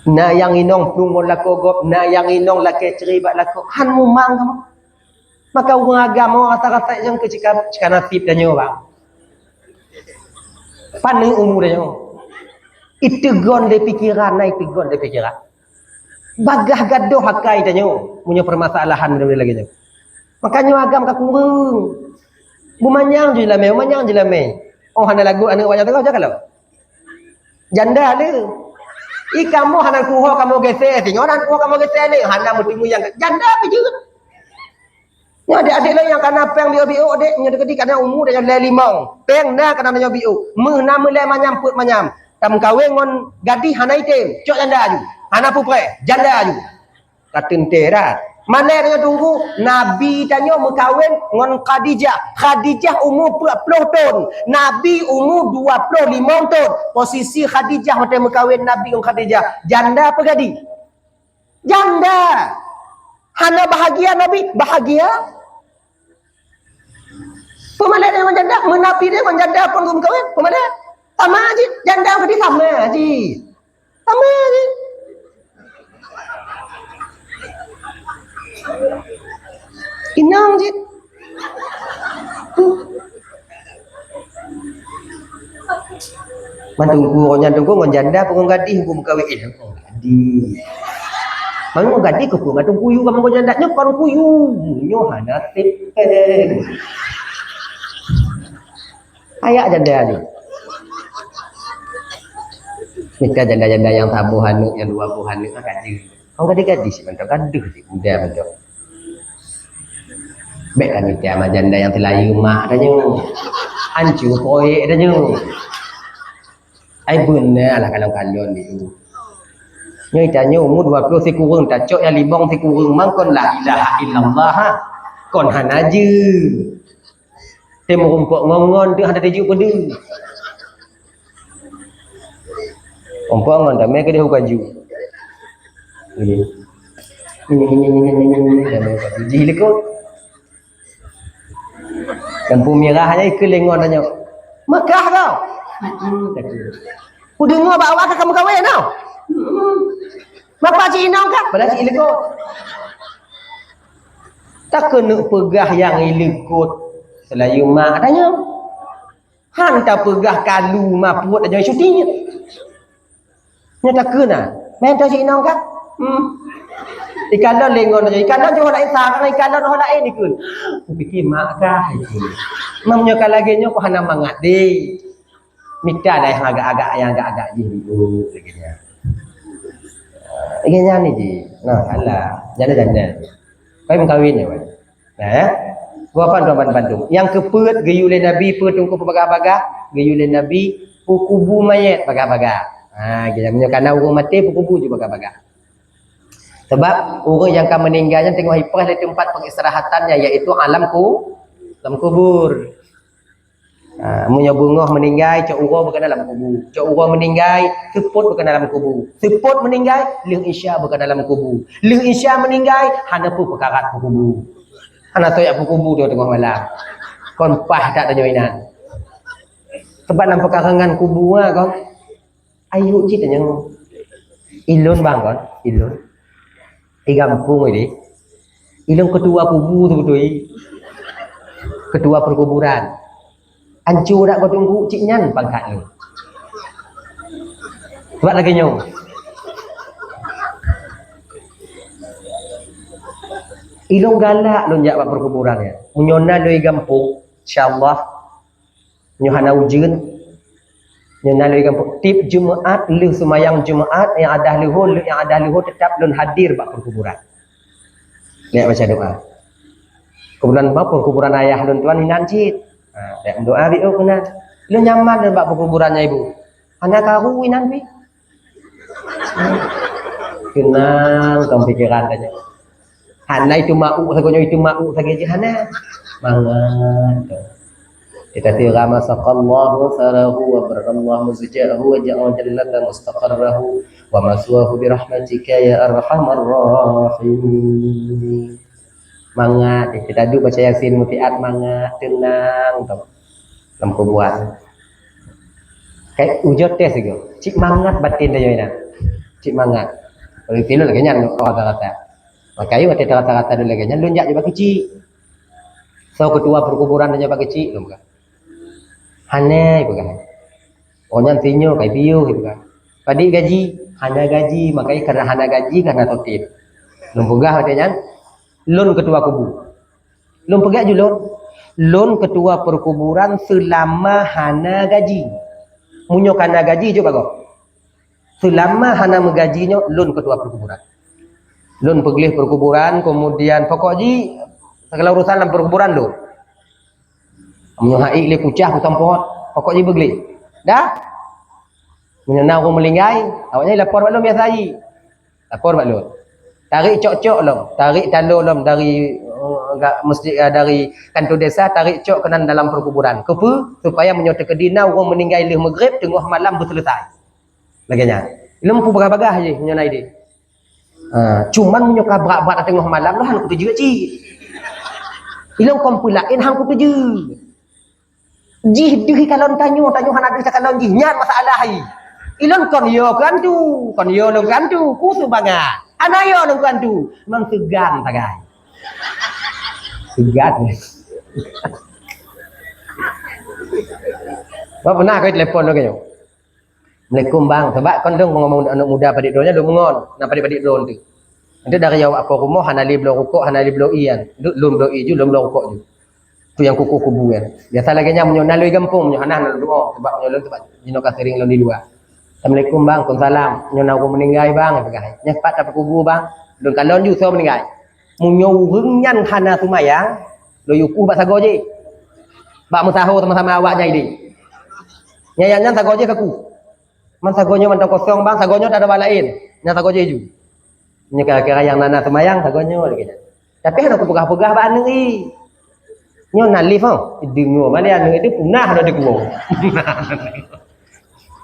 Na yang inong tunggu lako gop, na yang inong laki ceribak lako. Han mumang kamu. Maka orang agama rata-rata yang kecika nasib dan nyawa. Paling umur dan nyawa. Itu gon de pikiran, naik gon de pikiran. Bagah gaduh hakai dan nyawa. Punya permasalahan benda lagi nyawa. Makanya agam kakurung. Bumanyang jelame. Oh hana lagu anu wajah tengah aja kalau. Janda le. Kamu hana kuho kamu geser, tinggal hana kuho kamu geser ni, hana mutimu yang janda apa juga. Ni adik-adik lain yang kena peng bio-bio adik, nya dekat karena umur dengan le limau. Peng na kena nanya bio. Mena mele manyam put manyam. Tam kawin ngon gadis hana item, cok janda aju. Hana pupre, janda aju. Katente dah. Mana kena tunggu Nabi tanya berkahwin ngon Khadijah umur 40 tahun, Nabi umur 25 tahun. Posisi Khadijah macam berkahwin Nabi ngon Khadijah. Janda apa gadis? Janda. Hana bahagia Nabi? Bahagia. Pemana dia ngon janda? Menapi dia ngon janda pun berkahwin? Pemana? Sama aja. Janda gadis sama aja. Sama aja. Inang je. Mantungku ngon janda pun gadis hukum kawin gadis. Mang gadis ko pun ngatong kuyu kamu ngon janda nyo kon kuyu. Nyo hana tip. Ayak janda ni. Mika janda-janda yang tabuhan yang 20-an ni kan gadis. Kau gadis-gadis mantap gaduh sih muda mantap. Baik kami tiap janda yang terlayu mak adanya. Hancur poek adanya. Ai benar lah kalau kalian itu. Nyai tanya umur 20 si kurung tacok yang libong si kurung mangkon la ilaha illallah ha. Kon hanaje. Temu rumput ngongon tu ada tujuh pedu. Rumput ngon tak mai ke dia bukan ju. Ini lekut. Lampu merahnya ke lengon tanya. Mekah kau. Ku dengar bawa ke kamu kahwin tau. Bapa cik inang kan? Pada cik lekut. Tak kena pegah yang ilekut. Selayu mak tanya. Hang tak pegah kalu maput aja syutingnya. Nya tak kena. Main tak cik inang kan? Ikan dah lengon aja. Ikan dah jual lain sarang, ikan dah jual lain ni kun. Aku fikir mak kah itu. Mamnya kalau lagi nyo ko hana mangat deh. Mita dah yang agak-agak jiru begini. Begini ni ji. Nah, alah. Janda. Kau mengkawin ya, Wan. Nah, gua apa tuan Bandung. Yang kepet gayule Nabi petungku baga-baga, gayule Nabi pukubu mayat baga-baga. Kita punya kana urang mati pukubu juga baga-baga. Sebab orang yang akan meninggalnya tengok hipras di tempat pengistirahatannya iaitu alam kubur. Punya bungah meninggal, cak urang bukan dalam kubur. Cak urang meninggal, seput bukan dalam kubur. Seput meninggal, lih isya bukan dalam kubur. Lih isya meninggal, hana pu perkarat kubur. Hana toyak kubur dia tengah malam. Kon pah tak tanya inan. Sebab dalam perkarangan kubur kau. Ayo cik tanya. Ilun bang kon, ilun. Di kampung ini, ilung ketua kubur tu betul. Ketua perkuburan. Hancur dak kau tunggu cik nyan pangkat lu. Buat lagi nyo. Ilung galak lu jak perkuburan ya. Menyona lui kampung, insyaallah. Nyohana ujun. Nyona lui kampung tip Jumaat lu semayang Jumaat yang ada luhur tetap lun hadir bak perkuburan. Lihat baca doa. Kemudian bak perkuburan ayah lun tuan inancit. Lihat doa biu kena. Lu nyaman dan bak perkuburannya ibu. Anak karu inan pi. Kenang kamu pikiran tanya. Hana itu mau sagonyo itu mau sageje hana. Mangat. Kita tira masaqallahu sarahu wa barakallahu zujahu wa ja'al jannata mustaqarrahu wa maswahu bi rahmatika ya arhamar rahimin. Mangat kita dulu baca Yasin mutiat mangat tenang dalam kuburan. Kayak ujot tes gitu. Cik mangat batin dia ina. Cik mangat. Kalau tilu lagi nyan kata-kata. Makanya waktu kata-kata dulu lagi nyan lunjak juga kecil. So ketua perkuburan aja pakai kecil loh kan. Hane ibu kan. Orang tinyo kai piu ibu kan. Padi gaji, hana gaji, makanya karena hana gaji karena totip. Lum pegah katanya. Lun ketua kubur. Lum pegah juga lun ketua perkuburan selama hana gaji. Munyo kana gaji juga kok. Selama hana menggajinya lun ketua perkuburan. Lun pegelih perkuburan kemudian pokoknya segala urusan dalam perkuburan lun. Menyahai le kucah hutang pohon pokoknya begli dah menyenang aku melinggai awaknya lapor balum biasa ai lapor balum tarik cok-cok lom tarik talo lom dari masjid dari kantor desa tarik cok kenan dalam perkuburan kepu supaya menyota kedina orang meninggal le maghrib tengah malam berselesai laganya ilmu pu bagah-bagah je menyenai dia cuman menyoka berat-berat tengah malam lah hang kutu ci ilmu kompulain hang kutu je jih diri kalau tanya han ada cakap jih nyat masalah hai ilon kon yo kan tu kutu banget anayo lo kan tu memang segan tagai segan Bapak pernah kau telepon lo kayo Assalamualaikum bang sebab kon dong ngomong anak muda padik donya do mengon nak padik-padik don tu nanti dari jawab apa rumah hanali belo rokok hanali belo ian lum belo iju lum belo rokok ju tu yang kuku kubu kan biasa lagi nya menyo nalui kampung menyo hanah doa sebab menyo tempat jino ka sering lo di luar Assalamualaikum bang salam menyo aku meninggal bang pegai nyepat dapat kubu bang don kalon ju so meninggal menyo renyan hana sumayang Lo yuku bak sago je. Bak musaho sama-sama awak jadi. Nyayanyan sago je kaku. Man sagonyo man kosong bang, sagonyo tak ada balain. Nya sago je ju. Nya kira-kira yang nana semayang sagonyo gitu. Tapi ada pegah-pegah bak anu i. Nyo nalif oh, dengo mana anu itu punah ada di kuo.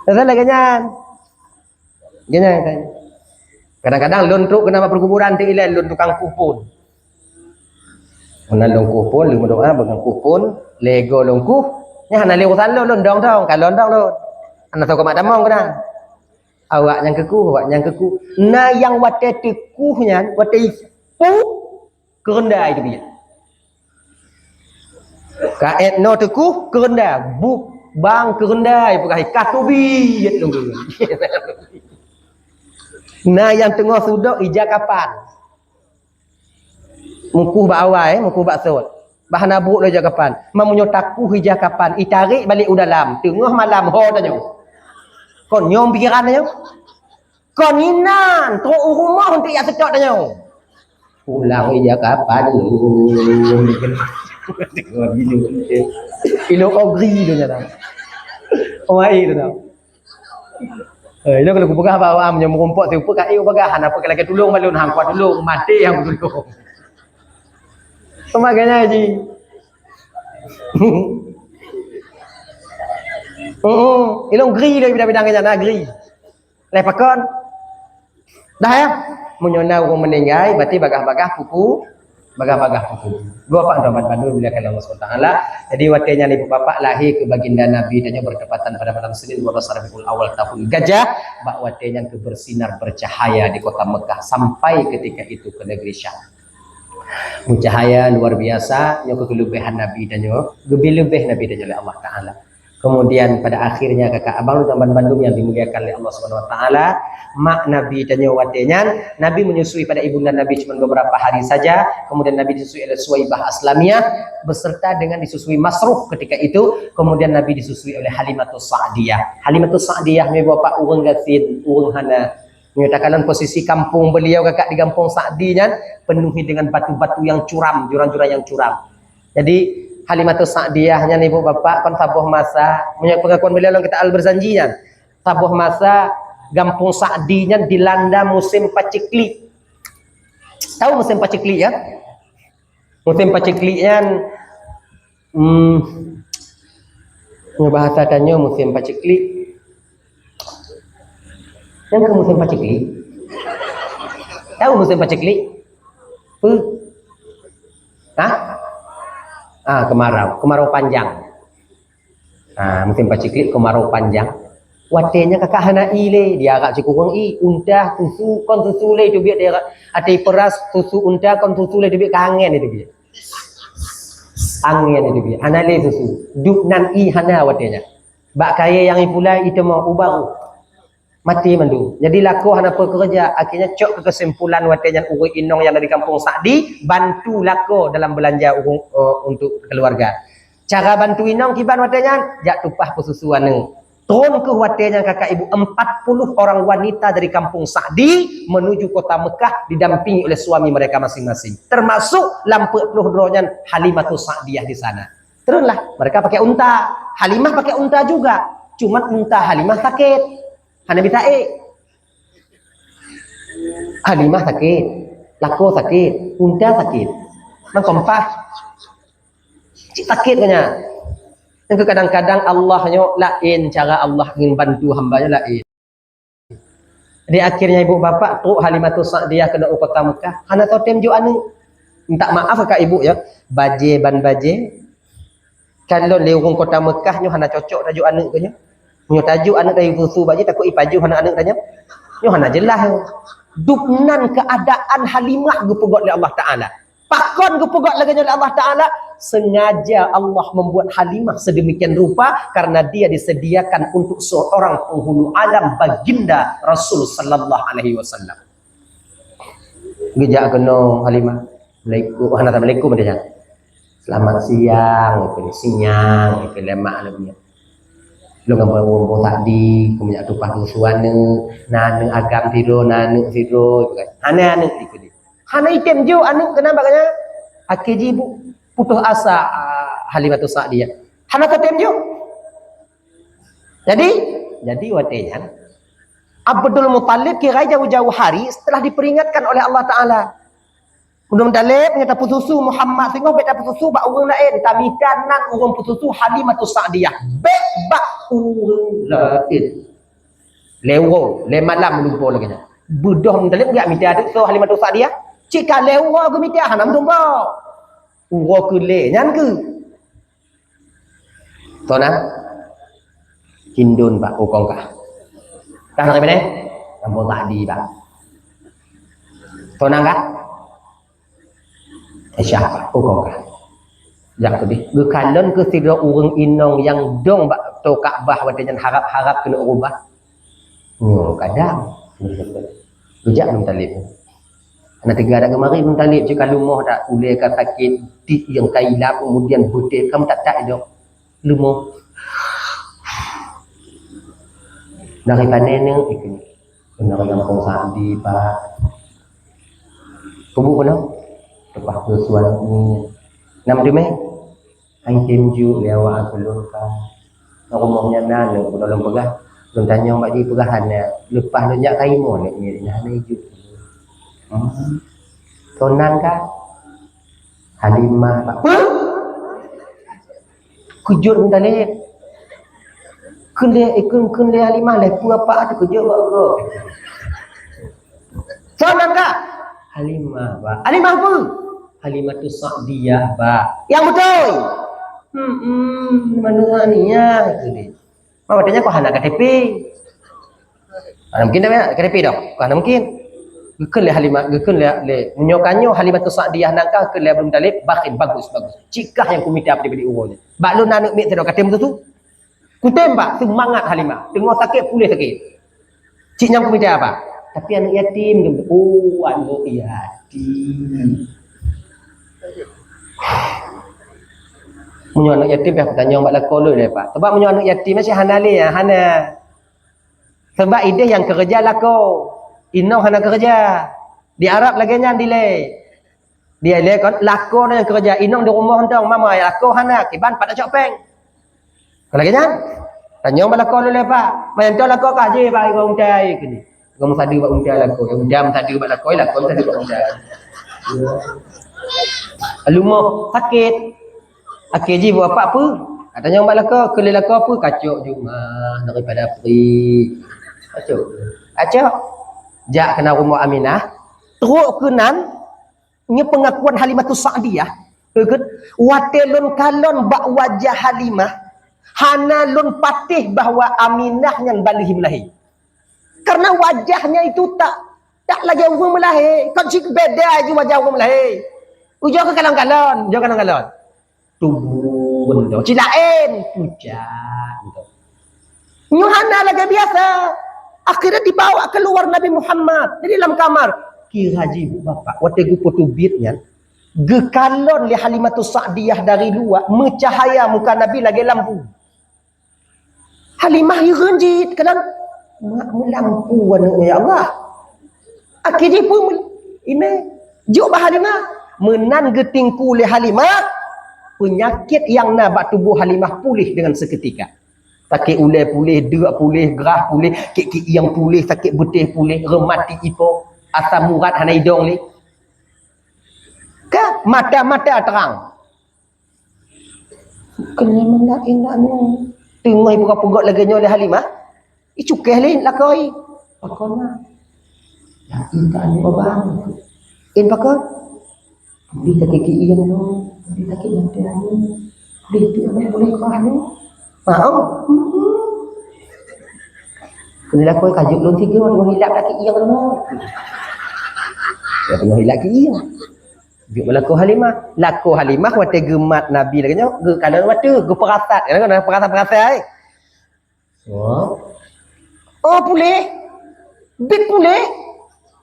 Terus lagi ganyan. Ganyan kan. Kadang-kadang lon truk kenapa perkuburan tu ilah lon tukang kupun. Mana lon kupun, lu doa dengan kupun, lego longku. Nya hana lego salo lon dong dong, kalau dong lon. Anak tahu mak damong kena. Awak yang keku. Nah yang wate tekuhnya, wate pu kerendah itu dia. Kaet no teku kerendah, buk bang kerendah, bukan katubi lon. Nah yang tengah sudah ija kapan? Mukuh bak awal, mukuh bak sot. Bahan abuk dah kapan? Mamunyo takuh ija kapan? Itarik balik udalam. Tengah malam ho tanya. Kon nyom pikiran tanya. Kon inan, tu rumah untuk yang sedok tanya. Pulang ija kapan? Ilo ogri tu nyata. Oi tu tau. Ilo kalau aku pegah bawa am nyom rumput tu pegah pegahan apa kalau kita tolong malun hang kuat tolong mati yang tolong. Semaganya haji. Ilong gri dah bidang-bidang kena gri. Lepakon. Dah ya. Menyona orang meninggal berarti bagah-bagah kuku, bagah-bagah kuku. Dua pak dapat bandu bila kalau Allah SWT. Jadi waktunya ibu bapak lahir ke baginda Nabi dan bertepatan pada malam Senin 12 Rabiul Awal tahun Gajah. Bak waktunya ke bersinar bercahaya di kota Mekah sampai ketika itu ke negeri Syam. Cahaya luar biasa, nyo kelebihan Nabi dan nyo lebih Nabi dan oleh Allah Taala. Kemudian pada akhirnya kakak abang dan Bandung yang dimuliakan oleh Allah Subhanahu Wa Taala, mak Nabi dan nyo watenya, Nabi menyusui pada ibunda Nabi cuma beberapa hari saja. Kemudian Nabi disusui oleh Suwaibah Aslamiyah beserta dengan disusui Masruh ketika itu. Kemudian Nabi disusui oleh Halimatus Sa'diyah. Halimatus Sa'diyah ni bapak urang gasid, urang hana. Menyatakan posisi kampung beliau kakak di kampung Sa'di penuhi dengan batu-batu yang curam, jurang-jurang yang curam. Jadi Halimatus Sa'diyahnya ibu bapak kan sabuh masa, punya pengakuan beliau kita al-berzanjinya. Sabuh masa kampung Sa'di dilanda musim paceklik. Tahu musim paceklik ya? Musim pacekliknya bahasa tanya musim paceklik. Yang ke musim paceklik? Tahu musim paceklik? Kemarau panjang. Musim paceklik kemarau panjang. Watenya kakak hana ile dia agak cikurang unta susu kon susu le tu biar dia ati peras susu unta kon susu le tu biar kangen itu dia. Angin itu dia. Hana le susu. Duk nan hana watenya. Bak kaya yang pula itu mau ubaru. Mati mandu. Jadi laku hana pekerja akhirnya cok ke kesimpulan watenya urang inong yang dari kampung Sa'di bantu laku dalam belanja untuk keluarga. Cara bantu inong kiban watenya jak tupah pesusuan neng. Turun ke watenya kakak ibu 40 orang wanita dari kampung Sa'di menuju kota Mekah didampingi oleh suami mereka masing-masing. Termasuk lampu peluhronya Halimatus Sa'diyah di sana. Teruslah mereka pakai unta. Halimah pakai unta juga. Cuma unta Halimah sakit. Hana bisa Halimah sakit, lako sakit, unta sakit, man kompas sakit kanya. Yang kadang-kadang Allahnya lain cara Allah ingin bantu hambanya lain. Jadi akhirnya ibu bapak tu Halimatus Sa'diyah kena kota Mekah. Hana totem jo anu minta maaf kak ibu ya, baje ban baje. Kalau lewung kota Mekah nyo hana cocok tajuk anu kanya. Nyo tajuk anak dari susu baji takut ipaju anak-anak tanya. Nyo hana jelas. Duknan keadaan Halimah gupegot oleh Allah Taala. Pakon gupegot lagi oleh Allah Taala. Sengaja Allah membuat Halimah sedemikian rupa karena dia disediakan untuk seorang penghulu alam baginda Rasul sallallahu alaihi wasallam. Gejak kena Halimah. Assalamualaikum dia. Selamat siang, itu siang, itu lemak lebihnya. Lo ngomong tadi kemudian tupah musuhane nane agam tido nane tido itu kan hana ane ikut hana item jo anu kenapa katanya akeji bu putus asa Halimatus Sa'diyah. Hana katem jo. Jadi watenya Abdul Muttalib kira jauh-jauh hari setelah diperingatkan oleh Allah Ta'ala. Abdul Muttalib nyata pususu Muhammad sehingga beta pususu bak urang lain. Tamikan nan urang pususu Halimatus Sa'diyah. Bak urang lain. Lewo, le malam lupa lagi. Budoh Muttalib enggak minta ada so Halimatus Sa'diyah. Jika lewo ke minta hanam tumba. Urang ke le nyan ke. Tona Hindun Pak ukong kah. Kah nak mana? Kampung tadi Pak. Tona kah? Siapa? Ukong kah. Jak tu di. Gekalon ke sida urang inong yang dong bak to Kaabah watenya harap-harap kena ubah. Kadang. Rujak Ibn Talib. Anak tiga ada kemari Ibn Talib jika lumah tak boleh kan sakit di yang kailap kemudian putih kamu tak dok. Lumah. Dari panen ni ikut. Benar kampung Sa'di Pak. Kubu kono. Tepat ke suara ni. Nam de meh. Ang timju lewa belum kan. Rumahnya nan ko dalam pegah. Belum tanya mak di pegahan lepas banyak kaimo ni nah hiju. Tonang kah? Halimah Pak. Kujur Talib. Kun le Halimah le ku apa ada kujur bro. Tonang kah? Halimah Pak. Halimah apa? Halimatus Sa'diyah Pak. Yang betul. Mana ni ya itu dia. Mama tanya kau hendak KTP. Mana mungkin dah KTP dah. Mana mungkin. Gekun le Halimah, gekun le menyokanyo Halimatus Sa'diyah nangka ke le Abdul Muttalib bagus. Cikah yang ku minta daripada urangnya. Bak lu nak mik sedok katem tu. Ku tembak semangat Halimah. Tengok sakit pulih sakit. Cik nyam ku minta apa? Tapi anak yatim. Oh, anak yatim. Menyo anak yatim aku tanya mak lako lu le Pak. Sebab menyo anak yatim masih hanali ya, hana. Sebab ide yang kerja lako. Inong hana kerja. Di Arab lagi nyan dile. Dia le kon lako yang kerja, inong di rumah hentong mama ya lako hana kiban pada copeng. Kalau lagi nyan. Tanya mak lako lu le Pak. Mayan tu lako ka je Pak ngong dai kini. Ngom sadu bak undai lako, undam sadu bak lako sadu bak undai. Alumah sakit. Akhirnya buat apa? Katanya orang laka, kelih laka apa? Kacuk Jumat daripada Apri. Kacuk. Jak kena rumah Aminah. Teruk kenan, nya pengakuan Halimatus Sa'diyah. Watelun kalon bak wajah Halimah. Hana lun patih bahawa Aminah yang balih melahi. Karena wajahnya itu tak lagi orang melahi. Kan cik beda aja wajah orang melahi. Ujung ke kalon-kalon, ujung kalon-kalon. Tubuh tu cilain pucat tu. Nyuhana lagi biasa. Akhirnya dibawa keluar Nabi Muhammad dari dalam kamar. Kira haji bapak, waktu gue tubitnya, gekalon li Halimatus Sa'diyah dari luar, mencahaya muka Nabi lagi lampu. Halimah renjit, kadang mak melampu warnanya ya Allah. Akhirnya pun ini juk Halimah menan getingku li Halimah. Penyakit yang nak tubuh Halimah pulih dengan seketika. Sakit ulai pulih, derak pulih, gerah pulih, kek yang pulih, sakit betih pulih, remati ipo, asam urat hana hidung ni. Ke mata-mata terang. Kena mendak ni. Tengok pegak-pegak lagi oleh Halimah. Cukeh lain lakoi. Pakona. Ya inta ni babang. In pakon. Di kaki iyan tu. Dia takut nanti anu. Dia tu boleh kau anu. Mau? Kena kau kajuk long tiga orang hilap laki yang tu. Ya tengah hilap ke iya. Juk berlaku Halimah. Laku Halimah waktu gemat Nabi lagi nya. Kalau waktu ge perasat. Kan perasat-perasat ai. Oh boleh. Bit boleh.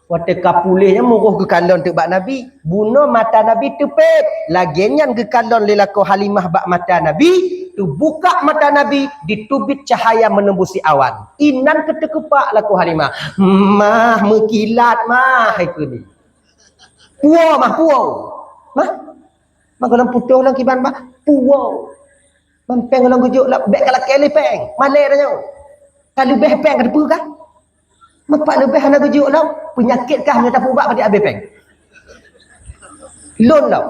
Waktu kapulihnya muruh ke kalon tu bak Nabi. Bunuh mata Nabi tepet. Lagian ke kalon lelako Halimah bak mata Nabi. Tu buka mata Nabi. Ditubit cahaya menembusi awan. Inan ketekepak laku Halimah. Mah mekilat mah. Itu ni. Puau mah puau. Mah. Magalang putuh lang kiban ba? Puwau. Mampeng lang gujuk lah. Bek kalau kele peng. Malay dah nyo. Kalau lebih peng ada apa kah? Mampak lebih hana gujuk lah. Penyakit kah menyata pubak pada habis peng. Lon lah.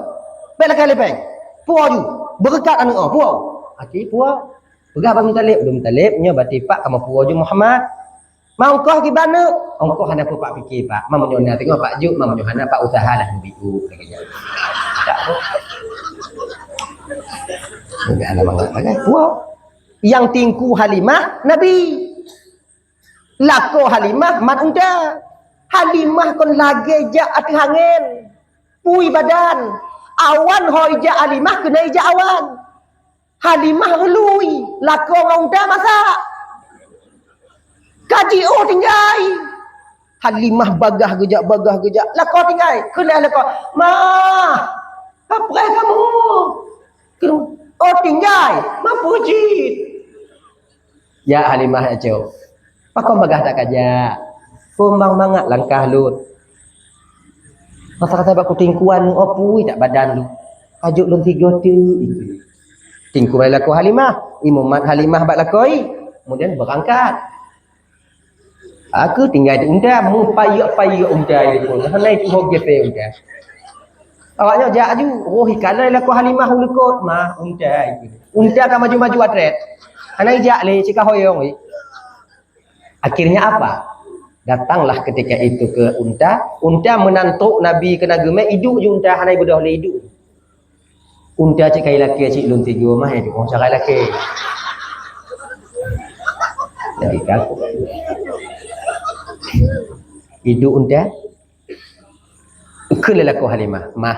Bek lah kele peng. Puwau ju. Berkat anu oh. Puwau. Hati puwau. Pegah bang talib. Belum talib. Nya berarti pak kamu puwau ju Muhammad. Mau kau gimana? Ongkau hana apa pak fikir pak. Mau menyonya tengok pak juk. Mau menyonya pak usaha lah. Biu. Tak apa. Enggak ada mangat. Wow. Yang tingku Halimah Nabi. Lako Halimah man unda. Halimah kon lagi jak ati angin. Pui badan. Awan hoi jak Halimah kena ija awan. Halimah lui. Lako unda masak. Kaji tinggai. Halimah bagah gejak. Lako tinggai. Kena lako. Apa kamu? Tinggai. Mampu jid. Ya Halimah ya cok. Pakau bagah tak kajak. Kumbang mangat langkah lut. Masa kata baku tingkuan opui tak badan lu. Ajuk lu 3 tu. Tingku baik laku Halimah. Imumat Halimah bak lakoi. Kemudian berangkat. Aku tinggal di unda. Mu payuk unda itu. Hanai tu hoge pe unda. Awaknya jak aju. Oh hikala laku Halimah ulukut. Mah unda itu. Unda kan maju-maju atret. Hanai jak le cika hoyong. Akhirnya apa? Datanglah ketika itu ke unta. Unta menantuk Nabi kena gemuk. Hidup je unta. Hanai bedah boleh hidup. Unta cik kai laki cik lun 3 mah. Oh cakap laki. Jadi kaku. Hidup unta. Kelelaku Halimah. Mah.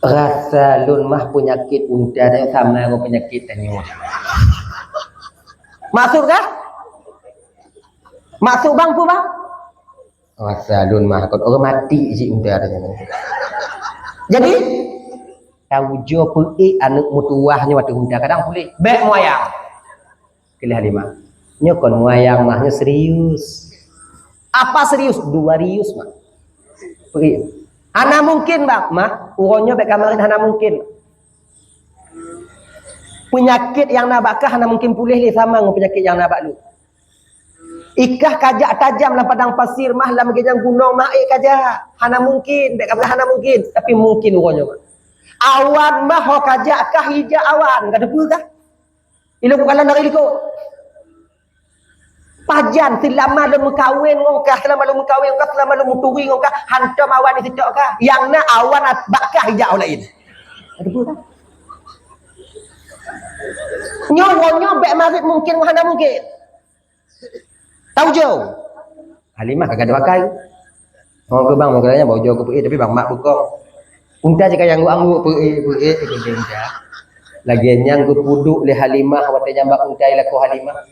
Rasa lun mah penyakit unta dan sama dengan penyakit tanya. Masuk kah? Masuk bang tu bang? Rasa lun mah kot orang mati si unta tanya. Jadi tahu jo pergi anak mutuahnya waktu unta kadang boleh. Bek moyang. Kelih Halimah. Nya kon moyang mahnya serius. Apa serius? 2 rius mah. Pergi. Hana mungkin bang, mah. Uronnya bek kamarin hana mungkin. Penyakit yang nabakah hana mungkin pulih li sama dengan penyakit yang nabak lu. Ikah kajak tajam dalam padang pasir mah dalam gejang gunung mah kajak. Hana mungkin, bek kamarin hana mungkin, tapi mungkin uronnya mah. Awan mah ho kajak kah hija awan, enggak ada apa kah? Ilu bukanlah dari liko. Pajan selama lu mengkawin ngongkah selama lu mengkawin ngongkah selama lu muturi ngongkah hantam awan di situ kah yang na awan bakah hijau lain ada apa kah nyawa bek marit mungkin mana mungkin tahu jauh Halimah kagak ada pakai mau ke bang mau katanya bawa jauh ke pergi tapi bang mak bukong unta jika yang anggu pergi unta lagian gue puduk le Halimah watanya mbak unta ilaku Halimah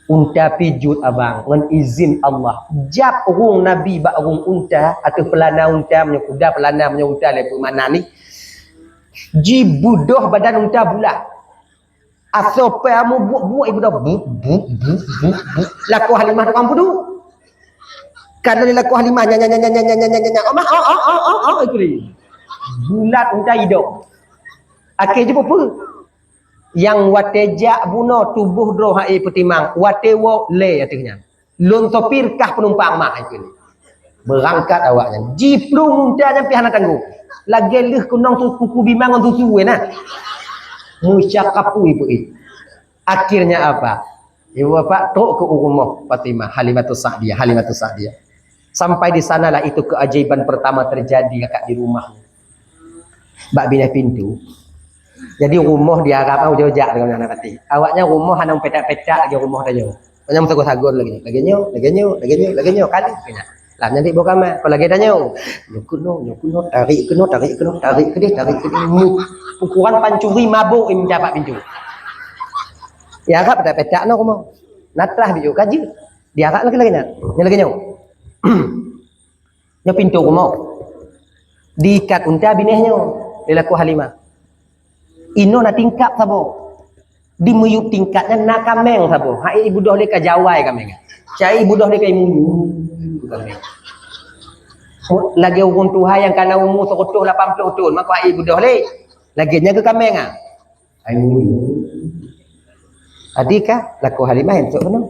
unta pijut abang dengan izin Allah jap urung Nabi bak urung unta atau pelana unta punya kuda pelana punya unta lepas mana ni jibudoh badan unta bulat asope amu buat ibu dah bu laku Halimah tukang pudu kalau laku Halimah nya oh itu dia bulat unta hidup akhirnya apa yang watejak bunuh tubuh doh hai petimang watewo le artinya lon sopir kah penumpang mak itu ni berangkat awaknya jiplung dah nyampe hana tangguh lagi leh kunong kuku bimang on susu nah musyakapu ibu itu akhirnya apa ibu bapak tok ke rumah Fatimah Halimatus Sa'diyah sampai di sanalah itu keajaiban pertama terjadi kakak di rumah bak binah pintu. Jadi rumah di Arab au jauh-jauh dengan anak hati. Awaknya rumah hanang petak-petak lagi rumah dah jauh. Banyak sagur-sagur lagi. Lagi nyo kali kena. Lah nanti buka mah. Kalau lagi tanya, nyukuno, tarik ke dia. Ukuran pancuri mabuk im dapat pintu. Ya Arab petak-petak no rumah. Natrah bijuk kaji. Di Arab lagi nak. Lagi nyo. Nyo pintu rumah. Diikat unta binehnya. Dilaku Halimah. Ino na tingkap sabo. Di muyuk tingkatnya na kameng sabo. Hai ibu dah leka jawai kameng. Cai ibu dah leka imu. Lagi urun Tuhan yang kana umur 180 tahun, maka ai budah le. Lagi nya ke kameng ah. Ayo. Adikah laku Halimah entuk benar.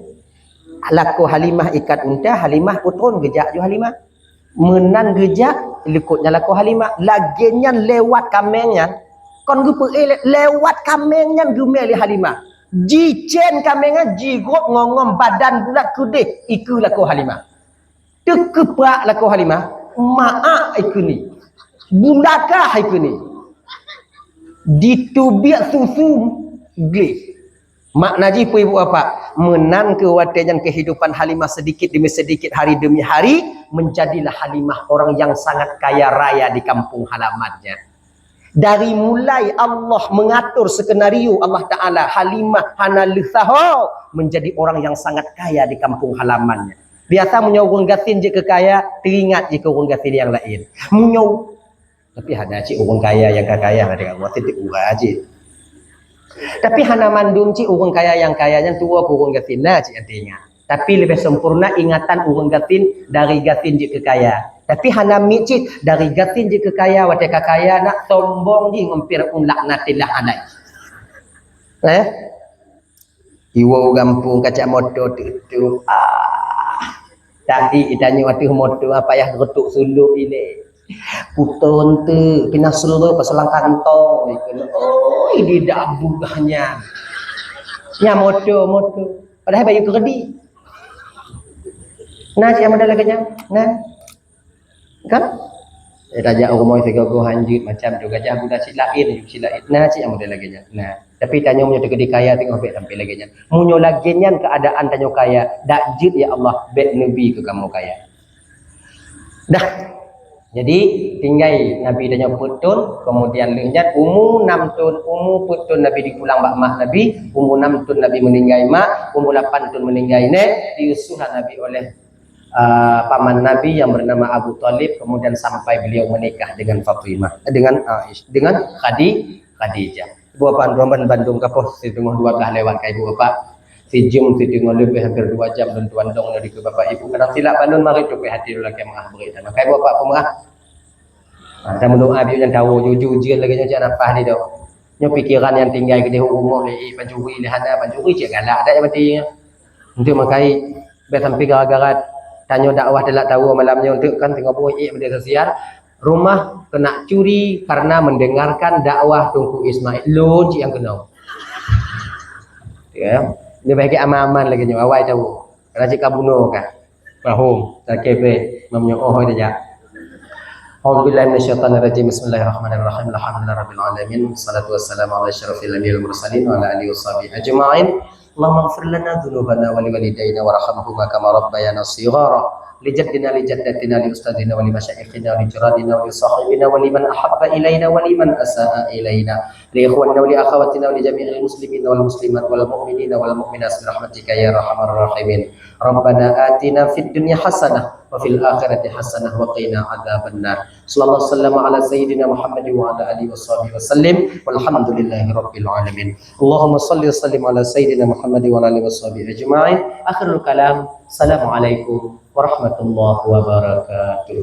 Laku Halimah ikat unta, Halimah putun gejak ju Halimah. Menan gejak likutnya laku Halimah. Laginya lewat kamengnya. Kon gupe lewat kamengnya gumeli Halimah. Jicen kamengnya jigot ngongom badan bulat kudih iku laku Halimah. Tekeprak laku Halimah. Maak iku ni. Bulakah iku ni. Ditubiak susu glis. Makna jipu ibu apa? Menan kewatian kehidupan Halimah sedikit demi sedikit, hari demi hari, menjadilah Halimah orang yang sangat kaya raya di kampung halamannya. Dari mulai Allah mengatur skenario Allah Ta'ala, Halimah Hanaluthaho menjadi orang yang sangat kaya di kampung halamannya. Biasa punya orang gatin je kekaya, teringat je ke orang gatin yang lain. Munyau. Tapi ada cik orang kaya yang kaya ada orang titik urah je. Tapi hana mandum cik orang kaya yang kayanya tua ke orang gatin lah cik artinya. Tapi lebih sempurna ingatan orang gatin dari gatin je kekaya. Tapi hana mi cik dari gatin je kekaya watai kakaya nak sombong je ngompir laknatillah alai. Iwo gampung kaca motor tu. Tadi itanya waktu motor apa yang getuk suluk ini. Putun tu pindah seluruh pasalang kantong. Oh, ini dah bugahnya. Nya motor. Padahal bayu keredi. Nah, siapa modal lagi nya? Nah. Kan? Raja umum figur hanjut macam juga jah budak silain. Nah, siapa modal lagi nya? Nah, tapi tanya munyo tegedi kaya tengok bet sampai lagi nya. Munyo lagi nya keadaan tanya kaya, dak jid ya Allah bet nabi ke kamu kaya. Dah. Jadi tinggal Nabi tanya putun, kemudian lenjat umur 6 tahun, umur putun Nabi dipulang bak mak Nabi, umur 6 tahun Nabi meninggal mak, umur 8 tahun meninggal nek, diusuhlah Nabi oleh paman Nabi yang bernama Abu Talib, kemudian sampai beliau menikah dengan Fatimah, dengan Khadijah. Ibu bapak Bandung kapoh setengah 12 lewat ke ibu bapak. Sejam setengah lebih hampir 2 jam dan tuan dong dari ke bapak ibu. Kadang silap bandun mari tu hati lagi mengah berita. Maka bapak pemerah. Ada mendoa dia yang tahu jujur lagi nya jangan apa dia dah. Nya pikiran yang tinggal ke dia umur ni panjuri lehana panjuri je galak dak mati. Untuk makai ber sampai gara-gara tanya dakwah dak tahu malamnya untuk kan tengah buat media sosial. Rumah kena curi karena mendengarkan dakwah Tunku Ismail. Lo yang kena. Ya. Dia bagi aman-aman lagi nyo awak tahu. Kalau cik kabuno kan. Fahum. Tak kepe memnyo oh dia. Auzubillahi minasyaitonir rajim. Bismillahirrahmanirrahim. Alhamdulillahirabbil alamin. Wassalatu wassalamu ala asyrafil anbiya'il mursalin wa ala alihi washabihi ajma'in. Allahumma ighfir lana dzunubana wa liwalidayna warhamhuma kama rabbayana shighara. لجدنا لجدتنا لأستاذنا ولمشايخنا ولجيراننا ولصاحبنا ولمن أحب إلينا ولمن أساء إلينا لإخواننا ولأخواتنا ولجميع المسلمين والمسلمات والمؤمنين والمؤمنات برحمتك يا أرحم الراحمين ربنا آتنا في الدنيا حسنة وفي الآخرة حسنة وقنا عذاب النار صلى الله وسلم على سيدنا محمد وعلى آله وصحبه وسلم والحمد لله رب العالمين اللهم صل وسلم على سيدنا محمد وعلى آله وصحبه أجمعين آخر الكلام السلام عليكم warahmatullahi wabarakatuh.